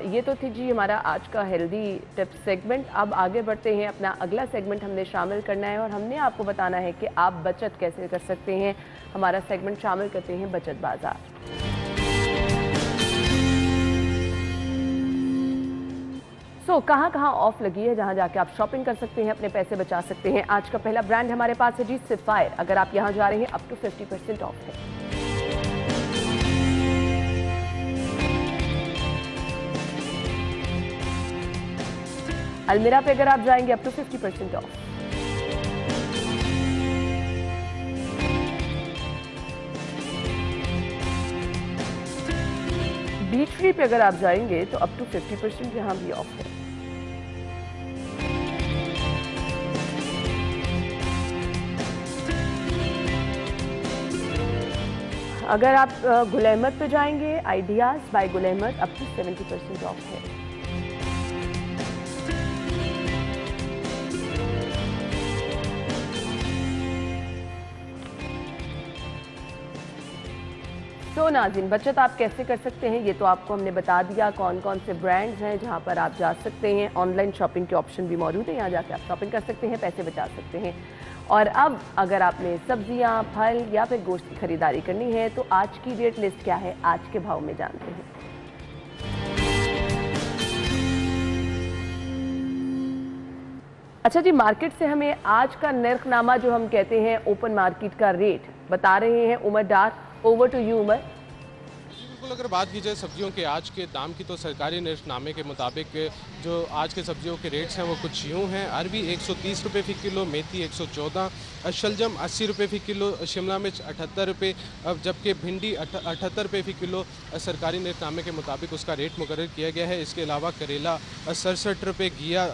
ये तो थी जी हमारा आज का हेल्दी टिप्स सेगमेंट। अब आगे बढ़ते हैं, अपना अगला सेगमेंट हमने शामिल करना है और हमने आपको बताना है कि आप बचत कैसे कर सकते हैं। हमारा सेगमेंट शामिल करते हैं बचत बाजार। कहाँ कहाँ ऑफ लगी है जहाँ जाके आप शॉपिंग कर सकते हैं, अपने पैसे बचा सकते हैं। आज का पहला ब्रांड हमारे पास है जी सफायर। अगर आप यहाँ जा रहे हैं अप टू 50% ऑफ है। अलमीरा पे अगर आप जाएंगे up to 50% off. Beechtree पे अगर आप जाएंगे तो अप टू 50% यहाँ भी ऑफ है। अगर आप गुल अहमद पे जाएंगे, ideas bye Gul Ahmed up to 70% of है। तो नाज़रीन, बचत आप कैसे कर सकते हैं ये तो आपको हमने बता दिया, कौन कौन से ब्रांड्स हैं जहां पर आप जा सकते हैं। ऑनलाइन शॉपिंग के ऑप्शन भी मौजूद है, यहाँ जाके आप शॉपिंग कर सकते हैं, पैसे बचा सकते हैं। और अब अगर आपने सब्जियां, फल या फिर गोश्त की खरीदारी करनी है तो आज की रेट लिस्ट क्या है, आज के भाव में जानते हैं। अच्छा जी, मार्केट से हमें आज का नर्खनामा जो हम कहते हैं ओपन मार्केट का रेट बता रहे हैं Umar Dar. Over to you Umar. बिल्कुल, अगर बात की जाए सब्जियों के आज के दाम की तो सरकारी निर्देशनामे के मुताबिक जो आज के सब्जियों के रेट्स हैं वो कुछ यूँ हैं। अरबी 130 रुपये फ़ी किलो, मेथी 114, शलजम 80 रुपये फ़ी किलो, शिमला मिर्च 78 रुपये, जबकि भिंडी 78 रुपये फ़ी किलो सरकारी निर्देशनामे के मुताबिक उसका रेट मुकर्रर किया गया है। इसके अलावा करेला 67 रुपये, घिया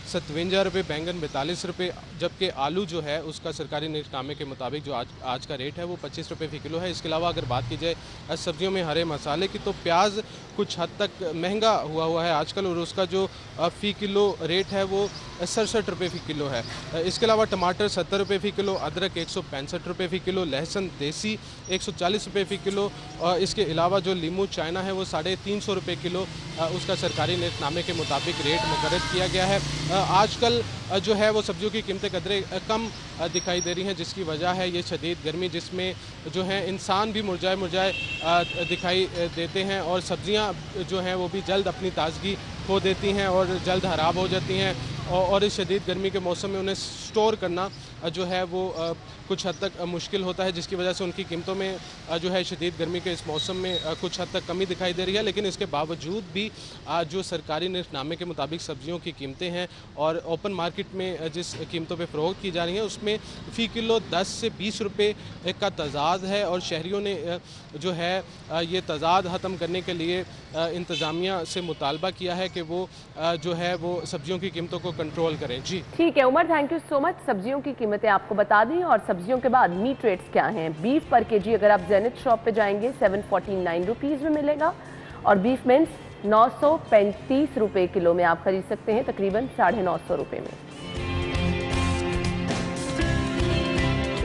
57 रुपये, बैंगन 42 रुपये, जबकि आलू जो है उसका सरकारी निर्देशनामे के मुताबिक जो आज का रेट है वो 25 रुपये फ़ी किलो है। इसके अलावा अगर बात की जाए सब्जियों में हरे मसाले की तो प्याज कुछ हद तक महंगा हुआ है आजकल और उसका जो फ़ी किलो रेट है वो 67 रुपये फ़ी किलो है। इसके अलावा टमाटर 70 रुपये फ़ी किलो, अदरक 165 रुपये फ़ी किलो, लहसुन देसी 140 रुपये फ़ी किलो। इसके अलावा जो लीमू चाइना है वो 350 रुपये किलो उसका सरकारी निर्देशनामे के मुताबिक रेट मुकर्रर किया गया है। आजकल जो है वो सब्जियों की कीमतें कदरे कम दिखाई दे रही हैं, जिसकी वजह है ये शदीद गर्मी जिसमें जो है इंसान भी मुरझाए दिखाई देते हैं और सब्जियां जो हैं वो भी जल्द अपनी ताजगी खो देती हैं और जल्द ख़राब हो जाती हैं और इस शदीद गर्मी के मौसम में उन्हें स्टोर करना जो है वो कुछ हद तक मुश्किल होता है, जिसकी वजह से उनकी कीमतों में जो है शदीद गर्मी के इस मौसम में कुछ हद तक कमी दिखाई दे रही है। लेकिन इसके बावजूद भी जो सरकारी निर्देशनामे के मुताबिक सब्जियों की कीमतें हैं और ओपन मार्केट में जिस कीमतों पे फ़रोख्त की जा रही हैं उसमें फ़ी किलो 10 से 20 रुपये का तजाद है और शहरियों ने जो है ये तजाद ख़त्म करने के लिए इंतज़ामिया से मुतालबा किया है कि वो जो है वो सब्जियों की कीमतों को कंट्रोल करें। जी ठीक है Umar, thank you so much. सब्जियों की कीमतें आपको बता दी और सब्जियों के बाद मीट रेट्स क्या हैं। बीफ पर केजी अगर आप जेनिथ शॉप पे जाएंगे 749 रुपीज़ में मिलेगा और बीफ मिन्स 935 रुपये किलो में आप खरीद सकते हैं, तकरीबन 950 रुपये में।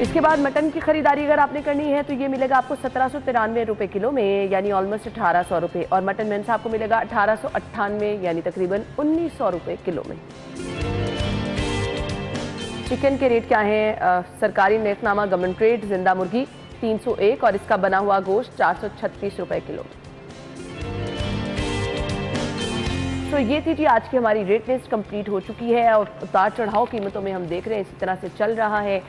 इसके बाद मटन की खरीदारी अगर आपने करनी है तो ये मिलेगा आपको 1793 रुपये किलो में, यानी ऑलमोस्ट 1800 रुपये, और मटन मिन्स आपको मिलेगा 1898 यानी तकरीबन 1900 रुपये किलो में। चिकन के रेट क्या है? सरकारी निर्देशनामा गवर्नमेंट रेट जिंदा मुर्गी 301 और इसका बना हुआ गोश्त 436 रुपये किलो में। तो ये थी जी आज की हमारी रेट लिस्ट कंप्लीट हो चुकी है और उतार चढ़ाव कीमतों में हम देख रहे हैं इसी तरह से चल रहा है।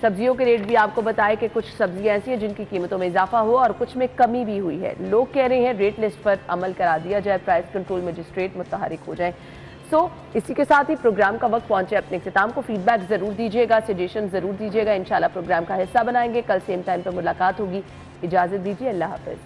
सब्जियों के रेट भी आपको बताए कि कुछ सब्जियां ऐसी हैं जिनकी कीमतों में इजाफा हुआ और कुछ में कमी भी हुई है। लोग कह रहे हैं रेट लिस्ट पर अमल करा दिया जाए, प्राइस कंट्रोल मजिस्ट्रेट मुतहरिक हो जाए। इसी के साथ ही प्रोग्राम का वक्त पहुंचे अपने इख्तिताम को। फीडबैक जरूर दीजिएगा, सजेशन जरूर दीजिएगा, इंशाल्लाह प्रोग्राम का हिस्सा बनाएंगे। कल सेम टाइम पर मुलाकात होगी। इजाजत दीजिए, अल्लाह हाफिज।